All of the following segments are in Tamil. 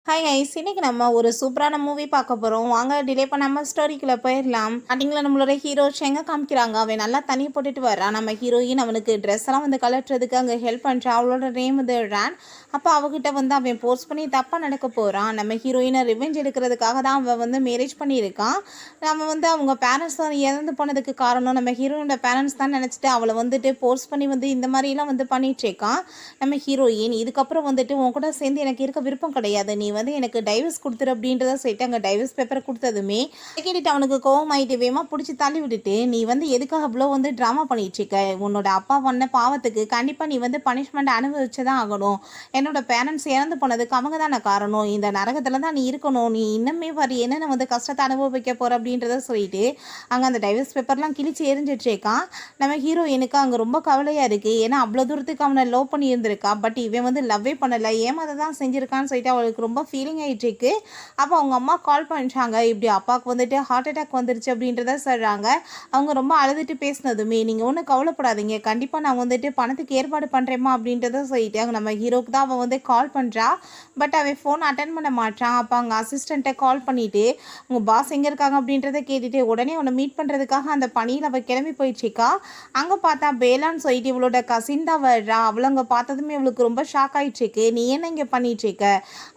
ஹாய் ஐஸ், இன்னைக்கு நம்ம ஒரு சூப்பரான மூவி பார்க்க போகிறோம். வாங்க டிலே பண்ணாமல் ஸ்டோரிக்குள்ளே போயிடலாம். ஸ்டார்டிங்கில் நம்மளோட ஹீரோ எங்கே காமிக்கிறாங்க, அவன் நல்லா தண்ணி போட்டுட்டு வரான். நம்ம ஹீரோயின் அவனுக்கு ட்ரெஸ் எல்லாம் வந்து கலட்டுறதுக்கு அங்கே ஹெல்ப் பண்ணுறான். அவளோட நேம் வந்து ரேன். அப்போ அவகிட்ட வந்து அவன் போர்ஸ் பண்ணி தப்பாக நடக்க போகிறான். நம்ம ஹீரோயினை ரிவெஞ்ச் எடுக்கிறதுக்காக தான் அவன் வந்து மேரேஜ் பண்ணியிருக்கான். நம்ம வந்து அவங்க பேரண்ட்ஸ் தான் இறந்து போனதுக்கு காரணம் நம்ம ஹீரோயினோட பேரண்ட்ஸ் தான் நினச்சிட்டு அவளை வந்துட்டு போர்ஸ் பண்ணி வந்து இந்த மாதிரிலாம் வந்து பண்ணிட்டு இருக்கான். நம்ம ஹீரோயின் இதுக்கப்புறம் வந்துட்டு உன் கூட சேர்ந்து எனக்கு இருக்க விருப்பம் கிடையாது, நீ வந்து எனக்கு டைவர்ஸ் கொடுத்துரு அப்படின்றத சொல்லிட்டு அங்கே டைவர்ஸ் பேப்பரை கொடுத்ததுமே கேட்டுட்டு அவனுக்கு கோவம் ஆகிட்டு வேமா பிடிச்சி தள்ளி விட்டுட்டு, நீ வந்து எதுக்காக அவ்வளோ வந்து ட்ராமா பண்ணிட்டு இருக்க, உன்னோட அப்பா பண்ண பாவத்துக்கு கண்டிப்பாக நீ வந்து பனிஷ்மெண்ட் அனுபவிச்சுதான் ஆகணும், என்னோட பேரண்ட்ஸ் இறந்து போனதுக்கு அவங்க தானே காரணம், இந்த நரகத்தில் தான் நீ இருக்கணும், நீ இன்னுமே வரி என்னென்ன வந்து கஷ்டத்தை அனுபவிக்க போகிற அப்படின்றத சொல்லிட்டு அங்கே அந்த டைவர்ஸ் பேப்பர்லாம் கிழிச்சு எரிஞ்சிட்டு இருக்கான். நம்ம ஹீரோயினுக்கு அங்கே ரொம்ப கவலையாக இருக்குது. ஏன்னா அவ்வளோ தூரத்துக்கு அவனை லவ் பண்ணி இருந்திருக்கா, பட் இவன் வந்து லவ்வே பண்ணலை, ஏமாத தான் செஞ்சுருக்கான்னு சொல்லிட்டு அவளுக்கு ரொம்ப ஃபீலிங் ஆகிட்டுருக்கு. அப்போ அவங்க அம்மா கால் பண்ணிட்டாங்க, இப்படி அப்பாவுக்கு வந்துட்டு ஹார்ட் அட்டாக் வந்துருச்சு அப்படின்றத சொல்கிறாங்க. அவங்க ரொம்ப அழுதுட்டு பேசினதுமே, நீங்கள் ஒன்றும் கவலைப்படாதீங்க, கண்டிப்பாக நான் வந்துட்டு பணத்துக்கு ஏற்பாடு பண்ணுறேம்மா அப்படின்றத சொல்லிட்டு அங்கே நம்ம ஹீரோக்கு தான் அவன் வந்து கால் பண்ணுறா. பட் அவன் ஃபோன் அட்டன் பண்ண மாட்டான். அப்போ அவங்க அசிஸ்டண்ட்டை கால் பண்ணிவிட்டு உங்கள் பாஸ் எங்கே இருக்காங்க அப்படின்றத கேட்டுட்டு உடனே அவனை மீட் பண்ணுறதுக்காக அந்த பணியில் அவள் கிளம்பி போயிடுச்சிக்கா. அங்கே பார்த்தா பேலான்னு சொல்லிட்டு இவளோட கசின் தான் வர்றா. அவளை அங்கே பார்த்ததுமே இவளுக்கு ரொம்ப ஷாக் ஆகிடுச்சிருக்கு. நீ என்ன இங்கே பண்ணிட்டுருக்க,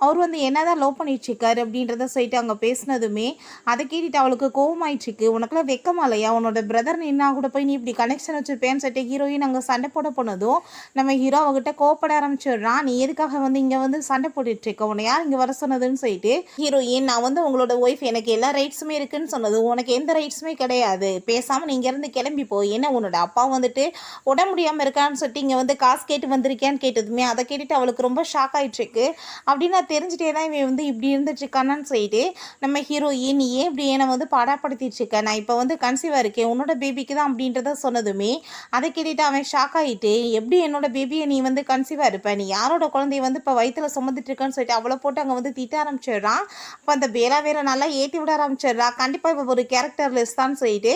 அவர் வந்து என்னதான் லவ் பண்ணிட்டுருக்காரு அப்படின்றத சொல்லிட்டு அங்கே பேசினதுமே அதை கேட்டுட்டு அவளுக்கு கோவமாயிடுச்சிருக்கு. உனக்குலாம் வெக்கமா இல்லையா, உன்னோட பிரதர் நின்னா கூட போய் நீ இப்படி கனெக்ஷன் வச்சுருப்பேன்னு சொல்லிட்டு ஹீரோயின் அங்கே சண்டை போட போனதும் நம்ம ஹீரோ அவகிட்ட கோவப்பட ஆரம்பிச்சிடுறான். நீ எதுக்காக வந்து இங்கே வந்து சண்டை போட்டுட்ருக்க, உன்னை யார் இங்கே வர சொன்னதுன்னு சொல்லிட்டு ஹீரோயின், நான் வந்து உங்களோட ஒய்ஃப், எனக்கு எல்லா ரைட்ஸுமே இருக்குன்னு சொன்னது, உனக்கு எந்த ரைட்ஸுமே கிடையாது, பேசாமல் நீ இங்கேருந்து கிளம்பி போய், என்ன உன்னோட அப்பா வந்துட்டு உடம்பு முடியாமல் இருக்கான்னு சொல்லிட்டு இங்கே வந்து காசு கேட்டு வந்திருக்கேன்னு கேட்டதுமே அதை கேட்டுட்டு அவளுக்கு ரொம்ப ஷாக் ஆகிட்டுருக்கு. அப்படின்னு நான் தெரிஞ்சுட்டே தான் இவன் வந்து இப்படி இருந்துட்டுருக்கானான்னு சொல்லிட்டு நம்ம ஹீரோயின், நீ ஏன் இப்படி என்னை வந்து பாடாப்படுத்திட்டுருக்க, நான் இப்போ வந்து கன்சீவாக இருக்கேன், உன்னோட பேபிக்கு தான் அப்படின்றத சொன்னதுமே அதை கேட்டுட்டு அவன் ஷாக் ஆகிட்டு, எப்படி என்னோட பேபியை நீ வந்து கன்சீவாக இருப்ப, நீ யாரோட குழந்தைய வந்து இப்போ வயிற்றுல சுமந்துட்டு இருக்கன்னு சொல்லிட்டு அவளை போட்டு அங்கே வந்து திட்ட ஆரம்பிச்சிடுறான். அப்போ அந்த பேரா வேற நல்லா ஏற்றி விட ஆரம்பிச்சிடுறா. கண்டிப்பாக இப்போ ஒரு கேரக்டர் லெஸ் தான் சொல்லிட்டு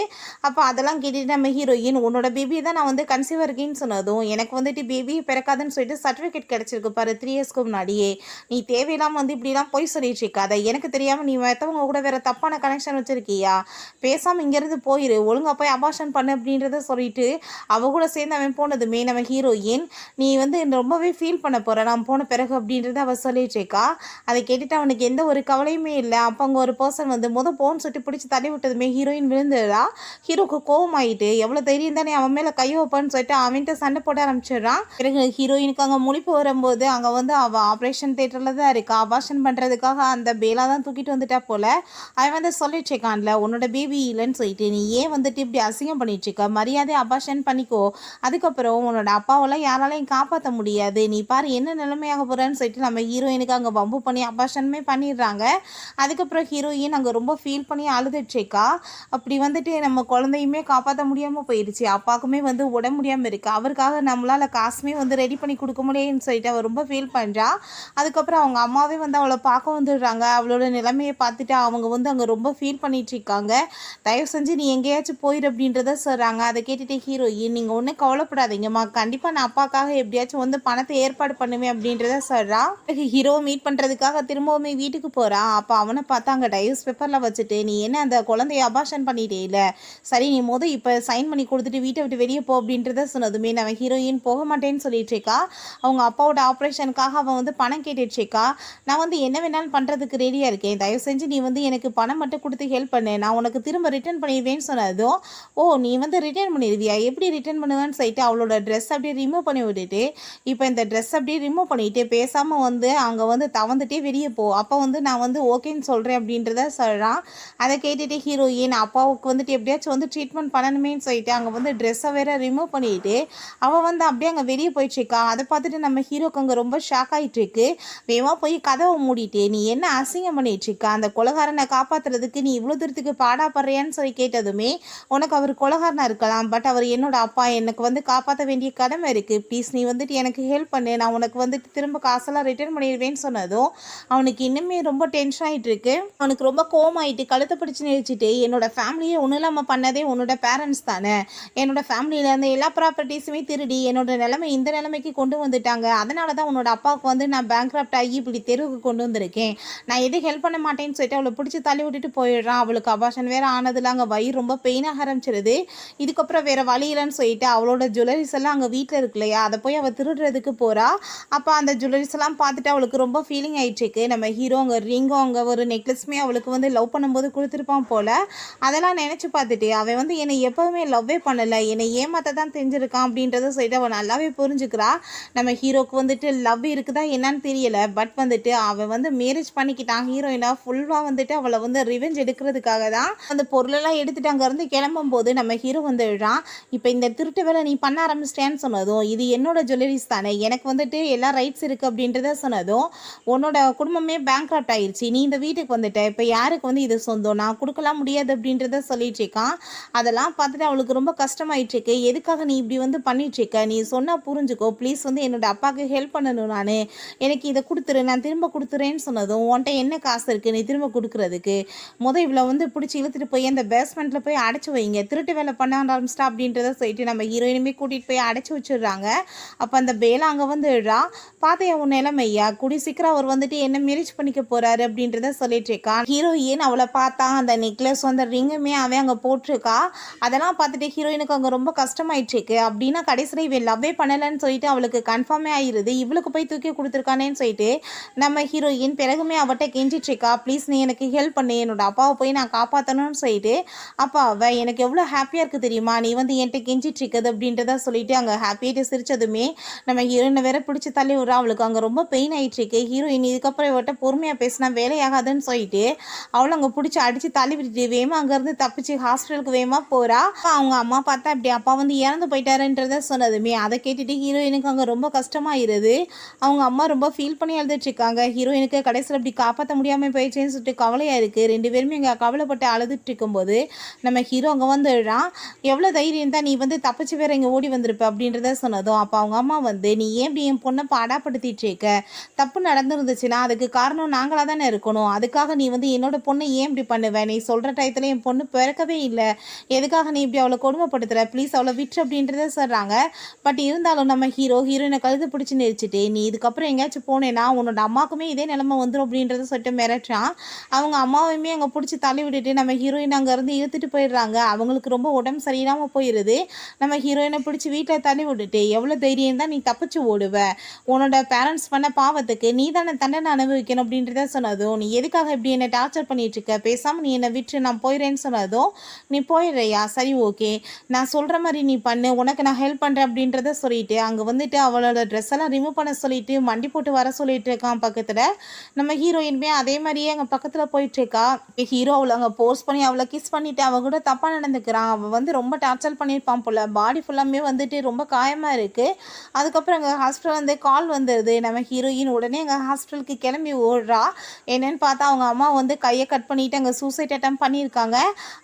அப்போ அதெல்லாம் கேட்டுட்டு நம்ம ஹீரோயின், உன்னோட பேபியை தான் நான் வந்து கன்சீவாக இருக்கேன்னு சொன்னதும், எனக்கு வந்துட்டு பேபி பிறக்காதுன்னு சொல்லிட்டு சர்டிஃபிகேட் கிடச்சிருக்கு பாரு 3 இயர்ஸ்க்கு முன்னாடியே, நீ தேவையில்லாமல் வந்து இப்படிலாம் போய் சொல்லிட்டு இருக்காத, எனக்கு தெரியாமல் நீ மற்றவங்க கூட வேறு தப்பான கனெக்ஷன் வச்சுருக்கியா, பேசாமல் இங்கேருந்து போயிரு, ஒழுங்காக போய் அபார்ஷன் பண்ணு அப்படின்றத சொல்லிட்டு அவ கூட சேர்ந்து அவன் போனதுமே நம்ம ஹீரோயின், நீ வந்து ரொம்பவே ஃபீல் பண்ண போகிற நான் போன பிறகு அப்படின்றத அவள் சொல்லிட்டு இருக்கா. அதை கேட்டுட்டு அவனுக்கு எந்த ஒரு கவலையுமே இல்லை. அப்போ அங்கே ஒரு பர்சன் வந்து போன்னு சொல்லிட்டு பிடிச்சி தள்ளி விட்டதுமே ஹீரோயின் விழுந்துடுறா. ஹீரோக்கு கோவம் ஆகிட்டு, எவ்வளோ தைரியம் தானே அவன் மேலே கை வைப்பான்னு சொல்லிட்டு அவன்கிட்ட சண்டை போட ஆரம்பிச்சிடுறான். பிறகு ஹீரோயினுக்கு அங்கே முழிப்பு வரும்போது அங்கே வந்து அவள் ஆப்ரேஷன் தேட்டரில் தான் இருக்கா. அபார்ஷன் பண்ணுறதுக்காக அந்த பேலா தான் தூக்கிட்டு வந்துட்டா போல். அவன் வந்து சொல்லிட்டு இருக்கான்ல, உன்னோட பேபி இல்லைன்னு சொல்லிட்டு நீ ஏன் வந்துட்டு இப்படி அசிங்கம் பண்ணிட்டு இருக்க, மரியாதை அபார்ஷன் பண்ணிக்கோ, அதுக்கப்புறம் உன்னோட அப்பாவெல்லாம் யாராலையும் காப்பாற்ற முடியாது, நீ பாரு என்ன நிலைமையாக போகிறேன்னு சொல்லிட்டு நம்ம ஹீரோயினுக்கு அங்கே வம்பு பண்ணி அபார்ஷனுமே பண்ணிடுறாங்க. அதுக்கப்புறம் ஹீரோயின் அங்கே ரொம்ப ஃபீல் பண்ணி அழுதுட்ருக்கா. அப்படி வந்துட்டு நம்ம குழந்தையுமே காப்பாற்ற முடியாமல் போயிடுச்சு, அப்பாவுக்குமே வந்து உடம்பு முடியாமல் இருக்குது, அவருக்காக நம்மளால் காசுமே வந்து ரெடி பண்ணி கொடுக்க முடியும்னு சொல்லிட்டு அவள் ரொம்ப ஃபீல் பண்ணுறா. அதுக்கப்புறம் அவங்க அம்மாவே வந்து அவளை பார்க்க வந்துடுறாங்க. அவளோட நிலைமையை பார்த்துட்டு அவங்க வந்து அங்கே ரொம்ப ஃபீல் பண்ணிட்டு இருக்காங்க. தயவு செஞ்சு நீ எங்கேயாச்சும் போயிரு அப்படின்றத சொல்கிறாங்க. அதை கேட்டுட்டு ஹீரோயின், நீங்கள் ஒன்றும் கவலைப்படாதீங்கம்மா, கண்டிப்பாக நான் அப்பாக்காக எப்படியாச்சும் வந்து பணத்தை ஏற்பாடு பண்ணுவேன் அப்படின்றத சொல்கிறா. ஹீரோ மீட் பண்ணுறதுக்காக திரும்பவுமே வீட்டுக்கு போகிறான். அப்போ அவனை பார்த்தா அங்கே டைவர்ஸ் பேப்பரில் வச்சுட்டு, நீ என்ன அந்த குழந்தைய அபார்ஷன் பண்ணிட்டே இல்லை, சரி நீ இப்போ சைன் பண்ணி கொடுத்துட்டு வீட்டை விட்டு வெளியே போ அப்படின்றத சொன்னதுமே நம்ம ஹீரோயின் போக மாட்டேன்னு சொல்லிட்டு இருக்கா. அவங்க அப்பாவோட ஆப்ரேஷனுக்காக அவன் வந்து பணம் கேட்டுட்டு இருக்கா. நான் வந்து என்ன வேணாலும் பண்ணுறதுக்கு ரெடியாக இருக்கேன், தயவு செஞ்சு நீ வந்து எனக்கு பணம் மட்டும் கொடுத்து ஹெல்ப் பண்ணு, நான் உனக்கு திரும்ப ரிட்டர்ன் பண்ணிடுவேன்னு சொன்னதும், ஓ நீ வந்து ரிட்டர்ன் பண்ணிடுவியா, எப்படி ரிட்டர்ன் பண்ணுவேன்னு சொல்லிட்டு அவளோட ட்ரெஸ் அப்படியே ரிமூவ் பண்ணி விட்டுட்டு, இப்போ இந்த ட்ரெஸ் அப்படியே ரிமூவ் பண்ணிட்டு பேசாமல் வந்து அங்கே வந்து தவந்துட்டே வெளியே போ, அப்போ வந்து நான் வந்து ஓகேன்னு சொல்கிறேன் அப்படின்றத சொல்கிறான். அதை கேட்டுட்டு ஹீரோயின், அப்பாவுக்கு வந்துட்டு எப்படியாச்சும் வந்து ட்ரீட்மெண்ட் பண்ணணுமேன்னு சொல்லிட்டு அங்கே வந்து ட்ரெஸ்ஸை வேற ரிமூவ் பண்ணிட்டு அவள் வந்து அப்படியே அங்கே வெளியே போயிட்டுருக்கா. அதை பார்த்துட்டு நம்ம ஹீரோக்கு அங்கே ரொம்ப ஷாக் ஆகிட்டு இருக்கு. வேகமாக போய் கதவை மூடிட்டு, நீ என்ன அசிங்கம் பண்ணிட்டு இருக்க, அந்த கொலகாரனை காப்பாற்றுறதுக்கு நீ இவ்வளோ தூரத்துக்கு பாடாப்படுறியான்னு சொல்லி கேட்டதுமே, உனக்கு அவர் கொலகாரனாக இருக்கலாம், பட் அவர் என்னோட அப்பா, எனக்கு வந்து காப்பாற்ற வேண்டிய கடமை இருக்குது, ப்ளீஸ் நீ வந்துட்டு எனக்கு ஹெல்ப் பண்ணு, நான் உனக்கு வந்துட்டு திரும்ப காசெல்லாம் ரிட்டர்ன் பண்ணிடுவேன்னு சொன்னதும் அவனுக்கு இன்னுமே ரொம்ப டென்ஷன் ஆகிட்டு இருக்கு. அவனுக்கு ரொம்ப கோவமாயிட்டு கழுத்தை பிடிச்சி நிறுத்திட்டு, என்னோட ஃபேமிலியை ஒன்றும் இல்லாமல் பண்ணதே உன்னோட பேரண்ட்ஸ் தானே, என்னோட ஃபேமிலியில் இருந்து எல்லா ப்ராப்பர்ட்டிஸுமே திருடி என்னோட நிலைமை இந்த நிலைமைக்கு கொண்டு வந்துட்டாங்க, அதனால தான் உன்னோட அப்பாவுக்கு வந்து நான் பேங்க்ரப்ட் ஆகி இப்படி தெரு தெருவுக்கு கொண்டு வந்திருக்கேன், நான் எதுவும் ஹெல்ப் பண்ண மாட்டேன்னு சொல்லிட்டு அவளை பிடிச்சி தள்ளி விட்டுட்டு போயிடுறான். அவளுக்கு அபார்ஷன் வேறு ஆனதில் அங்கே வயிறு ரொம்ப பெயினாக ஆரம்பிச்சிருது. இதுக்கப்புறம் வேறு வழி இல்லைன்னு சொல்லிட்டு அவளோட ஜுவல்லரிஸ் எல்லாம் அங்கே வீட்டில் இருக்கு இல்லையா, அதை போய் அவள் திருடுறதுக்கு போகிறா. அப்போ அந்த ஜுவல்லரிஸ் எல்லாம் பார்த்துட்டு அவளுக்கு ரொம்ப ஃபீலிங் ஆயிடுச்சு. நம்ம ஹீரோ அங்கே ரிங்கும் அங்கே ஒரு நெக்லஸுமே அவளுக்கு வந்து லவ் பண்ணும்போது கொடுத்துருப்பான் போல். அதெல்லாம் நினச்சி பார்த்துட்டு அவன் வந்து என்னை எப்போவுமே லவ்வே பண்ணலை, என்னை ஏமாற்ற தான் தெரிஞ்சிருக்கான் அப்படின்றத சொல்லிட்டு அவள் நல்லாவே புரிஞ்சுக்கிறா. நம்ம ஹீரோக்கு வந்துட்டு லவ் இருக்குதா என்னன்னு தெரியல, பட் வந்துட்டு அவன் வந்து மேரேஜ் பண்ணிக்கிட்டான் ஹீரோயினா. ஃபுல்லாக வந்துட்டு அவளை வந்து ரிவெஞ்ச் எடுக்கிறதுக்காக தான் அந்த பொருளெல்லாம் எடுத்துகிட்டு அங்கேருந்து கிளம்பும்போது நம்ம ஹீரோ வந்து எழுறான். இப்போ இந்த திருட்டு வேலை நீ பண்ண ஆரம்பிச்சிட்டேன்னு சொன்னதும், இது என்னோட ஜுவல்லரிஸ் தானே, எனக்கு வந்துட்டு எல்லா ரைட்ஸ் இருக்குது அப்படின்றத சொன்னதும், உன்னோட குடும்பமே பேங்க்ராப்ட் ஆயிடுச்சு, நீ இந்த வீட்டுக்கு வந்துட்ட, இப்போ யாருக்கு வந்து இது சொந்தம், நான் கொடுக்கலாம் முடியாது அப்படின்றத சொல்லிட்டு இருக்கான். அதெல்லாம் பார்த்துட்டு அவளுக்கு ரொம்ப கஷ்டமாயிட்டுருக்கு. எதுக்காக நீ இப்படி வந்து பண்ணிட்டுருக்க, நீ சொன்னால் புரிஞ்சுக்கோ ப்ளீஸ், வந்து என்னோட அப்பாவுக்கு ஹெல்ப் பண்ணணும், நான் எனக்கு இதை கொடுத்துரு, நான் திரும்ப கொடுத்துறேன்னு சொன்னதும், உன்ட்ட என்ன காசு இருக்குது நீ திரும்ப கொடுக்குறதுக்கு, இவ்வளோ வந்து பிடிச்சி இழுத்துட்டு போய் அந்த பேஸ்மெண்ட்டில் போய் அடைச்சி வைங்க, திருட்டு வேலை பண்ண ஆரம்பிச்சிட்டா அப்படின்றத சொல்லிட்டு நம்ம ஹீரோயினுமே கூட்டிகிட்டு போய் அடைச்சி வச்சிடுறாங்க. அப்போ அந்த பேலா அங்கே வந்து எழுறா. பார்த்தையா உன் நிலைமையா, கூடி சீக்கிரம் அவர் வந்துட்டு என்ன மேரேஜ் பண்ணிக்க போறாரு அப்படின்றத சொல்லிட்டு இருக்கான். ஹீரோயின் அவளை பார்த்தா அந்த நெக்லஸ் அந்த ரிங்குமே அவன் அங்கே போட்டிருக்கா. அதெல்லாம் பார்த்துட்டு ஹீரோயினுக்கு அங்கே ரொம்ப கஷ்டமாயிட்டுருக்கு. அப்படின்னா கடைசியில் இவன் லவ்வே பண்ணலைன்னு சொல்லிட்டு அவளுக்கு கன்ஃபார்மே ஆயிடுது. இவளுக்கு போய் தூக்கி கொடுத்துருக்கானேன்னு சொல்லிட்டு நம்ம ஹீரோயின் பிறகுமே அவட்ட கெஞ்சிட்ருக்கா, ப்ளீஸ் நீ எனக்கு ஹெல்ப் பண்ணு, என்னோட அப்பாவை போய் நான் காப்பாற்றணும்னு சொல்லிட்டு. அப்போ அவள் எனக்கு எவ்வளோ ஹாப்பியாக இருக்குது தெரியுமா, நீ வந்து என்கிட்ட கெஞ்சிட்ருக்குது அப்படின்றத சொல்லிட்டு அங்கே ஹாப்பியாகிட்டு சிரிச்சதுமே நம்ம ஹீரோயினை வேற பிடிச்சி தள்ளி விட்றா. அவளுக்கு அங்கே ரொம்ப பெயின் ஆகிட்டுருக்கு. ஹீரோயின் இதுக்கப்புறம் இவட்ட பொறுமையாக பேசினா வேலையாகாதுன்னு சொல்லிட்டு அவளை அங்கே பிடிச்சி அடித்து தள்ளி விட்டுட்டு வேகமாக அங்கேருந்து தப்பிச்சு ஹாஸ்பிட்டலுக்கு வேகமாக போகிறா. அவங்க அம்மா பார்த்தா இப்படி அப்பா வந்து இறந்து போயிட்டாருன்றத சொன்னதுமே அதை கேட்டுட்டு ஹீரோயினுக்கு அங்கே ரொம்ப கஷ்டமாயிருது. அவங்க அம்மா ரொம்ப ஃபீல் பண்ணி எழுதிட்டுருக்காங்க. ஹீரோயினுக்கு கடைசியில் இப்படி காப்பாற்ற முடியாமல் போயிடுச்சுன்னு சொல்லிட்டு கவலையாக இருக்குது. ரெண்டு பேருமே இங்கே கவலைப்பட்டு அழுதுட்டு இருக்கும்போது நம்ம ஹீரோ அங்கே வந்துடுறான். எவ்வளோ தைரியம் தான் நீ வந்து தப்பிச்சு வேற இங்கே ஓடி வந்திருப்ப அப்படின்றத சொன்னதும் அப்போ அவங்க அம்மா வந்து, நீ ஏன் இப்படி என் பொண்ணை பாடாப்படுத்திட்டு இருக்க, தப்பு நடந்துருந்துச்சுன்னா அதுக்கு காரணம் நாங்களாக தானே இருக்கணும், அதுக்காக நீ வந்து என்னோட பொண்ணை ஏன் இப்படி பண்ணுவேன், நீ சொல்கிற டயத்தில் என் பொண்ணு பிறக்கவே இல்லை, எதுக்காக நீ இப்படி அவளை கொடுமைப்படுத்துற, ப்ளீஸ் அவளை விட்டு அப்படின்றத சொல்கிறாங்க. பட் இருந்தாலும் நம்ம ஹீரோயினை கழுத்து பிடிச்சி நெரிச்சிட்டு, நீ இதுக்கப்புறம் எங்கேயாச்சும் போனேன்னா உன்னோட அம்மாவுக்குமே இதே நிலைமை வந்துடும் அப்படின்றத சொல்லிட்டு மிரட்டுறான். அவங்க அம்மாவையுமே அங்கே பிடிச்சி தள்ளி விட்டுட்டு நம்ம ஹீரோயின் அங்கேருந்து இழுத்துட்டு போயிடுறாங்க. அவங்களுக்கு ரொம்ப உடம்பு சரியில்லாமல் போயிடுது. நம்ம ஹீரோயினை பிடிச்சி வீட்டில் தள்ளி விட்டுட்டு, எவ்வளோ தைரியம் தான் நீ தப்பிச்சு ஓடுவ, உன்னோட பேரண்ட்ஸ் பண்ண பாவத்துக்கு நீ தானே தண்டனை அனுபவிக்கணும் அப்படின்றத சொன்னதும், நீ எதுக்காக இப்படி என்னை டார்ச்சர் பண்ணிட்டு இருக்க, பேசாமல் நீ என்னை விட்டு நான் போயிடுறேன்னு சொன்னதும், நீ போயிடுறியா, சரி ஓகே நான் சொல்கிற மாதிரி நீ பண்ணு, உனக்கு நான் ஹெல்ப் பண்ணுறேன் அப்படின்றத சொல்லிட்டு அங்கே வந்துட்டு அவளோட ட்ரெஸ் எல்லாம் ரிமூவ் பண்ண சொல்லிட்டு மண்டி போட்டு வர சொல்லிட்டு இருக்கான் பக்கத்தில். நம்ம ஹீரோயின்மே அதே மாதிரியே அங்கே பக்கத்தில் போயிட்டுருக்கா. ஹீரோ அவளை அங்கே போஸ்ட் பண்ணி அவளை கிஸ் பண்ணிவிட்டு அவள் கூட தப்பாக நடந்துக்கிறான். அவள் வந்து ரொம்ப டார்ச்சர் பண்ணியிருப்பான் போல், பாடி ஃபுல்லாமே வந்துட்டு ரொம்ப காயமாக இருக்குது. அதுக்கப்புறம் அங்கே ஹாஸ்பிட்டல் வந்து கால் வந்துடுது. நம்ம ஹீரோயின் உடனே அங்கே ஹாஸ்பிட்டலுக்கு கிளம்பி ஓடுறா. என்னன்னு பார்த்தா அவங்க அம்மா வந்து கையை கட் பண்ணிவிட்டு அங்கே சூசைட் அட்டம் பண்ணியிருக்காங்க.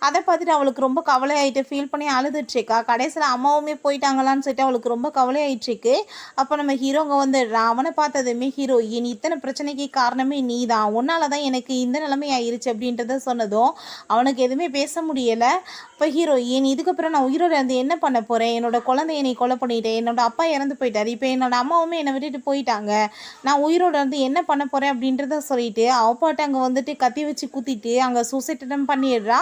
அதை பார்த்துட்டு அவளுக்கு ரொம்ப கவலையாயிட்டு ஃபீல் பண்ணி அழுதுட்ருக்கா. கடைசியில் அம்மாவுமே போயிட்டாங்களான்னு சொல்லிட்டு அவளுக்கு ரொம்ப கவலையாயிட்டுருக்கு. அப்போ நம்ம ஹீரோங்க வந்துடுறான். அவனை பார்த்ததுமே ஹீரோயின், இத்தனை பிரச்சனைக்கு காரணமே நீ தான், உன்னால தான் எனக்கு இந்த நிலைமை ஆயிடுச்சு அப்படின்றத சொன்னதும் அவனுக்கு எதுவுமே பேச முடியலை. இப்போ ஹீரோயின், இதுக்கப்புறம் நான் உயிரோட இருந்து என்ன பண்ண போகிறேன், என்னோட குழந்தைய நீ கொலை பண்ணிட்டேன், என்னோட அப்பா இறந்து போயிட்டார், இப்போ என்னோட அம்மாவுமே என்னை விட்டுட்டு போயிட்டாங்க, நான் உயிரோட இருந்து என்ன பண்ண போகிறேன் அப்படின்றத சொல்லிட்டு அப்பாட்ட அங்கே வந்துட்டு கத்தி வச்சு குத்திட்டு அங்கே சூசைட் அட்டம் பண்ணிடுறா.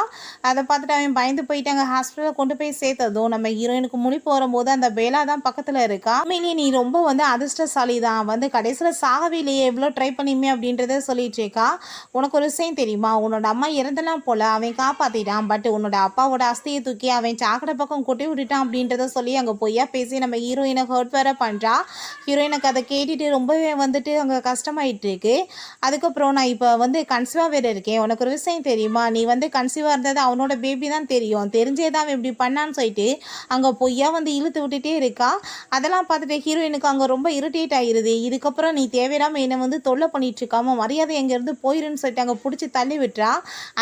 அதை பார்த்துட்டு அவன் பயந்து போயிட்டு அங்கே ஹாஸ்பிட்டலில் கொண்டு போய் சேர்த்ததும் நம்ம ஹீரோயினுக்கு முழிப்பு வரும்போது அந்த பேலா தான் பக்கத்தில் இருக்கா. உண்மையிலேயே நீ ரொம்ப வந்து அதிர்ஷ்டசாலி தான், வந்து கடைசியில் சாகவே இல்லையே, எவ்வளோ ட்ரை பண்ணியுமே அப்படின்றத சொல்லிட்டு இருக்கா. உனக்கு ஒரு விஷயம் தெரியுமா, உன்னோட அம்மா இறந்தெல்லாம் போல அவன் காப்பாற்றிட்டான், பட் உன்னோட அப்பாவோட அஸ்தியை தூக்கி அவன் சாக்கடை பக்கம் கொட்டி விட்டுட்டான் அப்படின்றத சொல்லி அங்கே பொய்யா பேசி நம்ம ஹீரோயினை ஹர்ட் வேற பண்ணுறா. ஹீரோயினுக்கு அதை கேட்டுட்டு ரொம்பவே வந்துட்டு அங்கே கஷ்டமாயிட்டு இருக்கு. அதுக்கப்புறம் நான் இப்போ வந்து கன்சீவாக வேறு இருக்கேன், உனக்கு ஒரு விஷயம் தெரியுமா, நீ வந்து கன்சீவாக இருந்தது அவனோட பேபி தான் தெரியும், தெரிஞ்சே தான் இப்படி பண்ணான்னு சொல்லிட்டு அங்கே பொய்யா வந்து இழுத்து விட்டுட்டே இருக்கா. அதெல்லாம் பார்த்துட்டு ஹீரோயினுக்கு அங்கே ரொம்ப இரிட்டேட் ஆகிருது. இதுக்கப்புறம் நீ தேவையில்லாமல் என்னை வந்து தொல்லை பண்ணிட்டு இருக்காம மரியாதை எங்கேருந்து போயிருன்னு சொல்லிட்டு அங்கே பிடிச்சி தள்ளி விட்டுறா.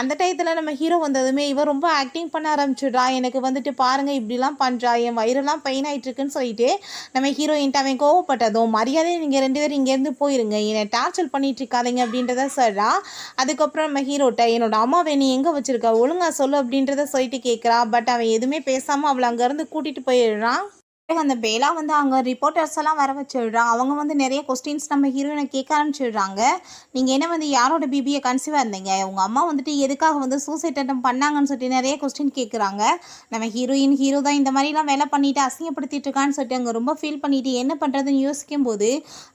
அந்த டயத்தில் நம்ம ஹீரோ வந்ததுமே இவன் ரொம்ப ஆக்டிங் பண்ண ஆரம்பிச்சுட்றா. எனக்கு வந்துட்டு பாருங்கள் இப்படிலாம் பண்ணுறா, என் வயிறெல்லாம் பெயின் ஆகிட்டு இருக்குன்னு சொல்லிட்டு நம்ம ஹீரோயின்ட்டு அவன் கோவப்பட்டதும், மரியாதையை நீங்கள் ரெண்டு பேரும் இங்கேருந்து போயிருங்க, என்னை டார்ச்சர் பண்ணிட்டு இருக்காதீங்க அப்படின்றத சொல்கிறா. அதுக்கப்புறம் நம்ம ஹீரோட்ட, என்னோட அம்மாவை நீ எங்கே வச்சுருக்கா, ஒழுங்கா சொல்லு அப்படின்றத சொல்லிட்டு கேட்குறா. பட் அவன் எதுவுமே பேசாமல் அவளை அங்கேருந்து கூட்டிகிட்டு போயிடுறான். அந்த பேலா வந்து அங்கே ரிப்போர்ட்டர்ஸ் எல்லாம் வர வச்சிடுறான். அவங்க வந்து நிறைய கொஸ்டின்ஸ் நம்ம ஹீரோயினை கேட்க ஆரம்பிச்சிடுறாங்க. நீங்கள் என்ன வந்து யாரோட பிபியை கன்சீவாக இருந்தீங்க, உங்கள் அம்மா வந்துட்டு எதுக்காக வந்து சூசைட் அட்டம் பண்ணாங்கன்னு சொல்லிட்டு நிறைய கொஸ்டின் கேட்குறாங்க. நம்ம ஹீரோ தான் இந்த மாதிரிலாம் வேலை பண்ணிட்டு அசிங்கப்படுத்திட்டு இருக்கான்னு சொல்லிட்டு அங்கே ரொம்ப ஃபீல் பண்ணிட்டு என்ன பண்ணுறதுன்னு யோசிக்கும் போது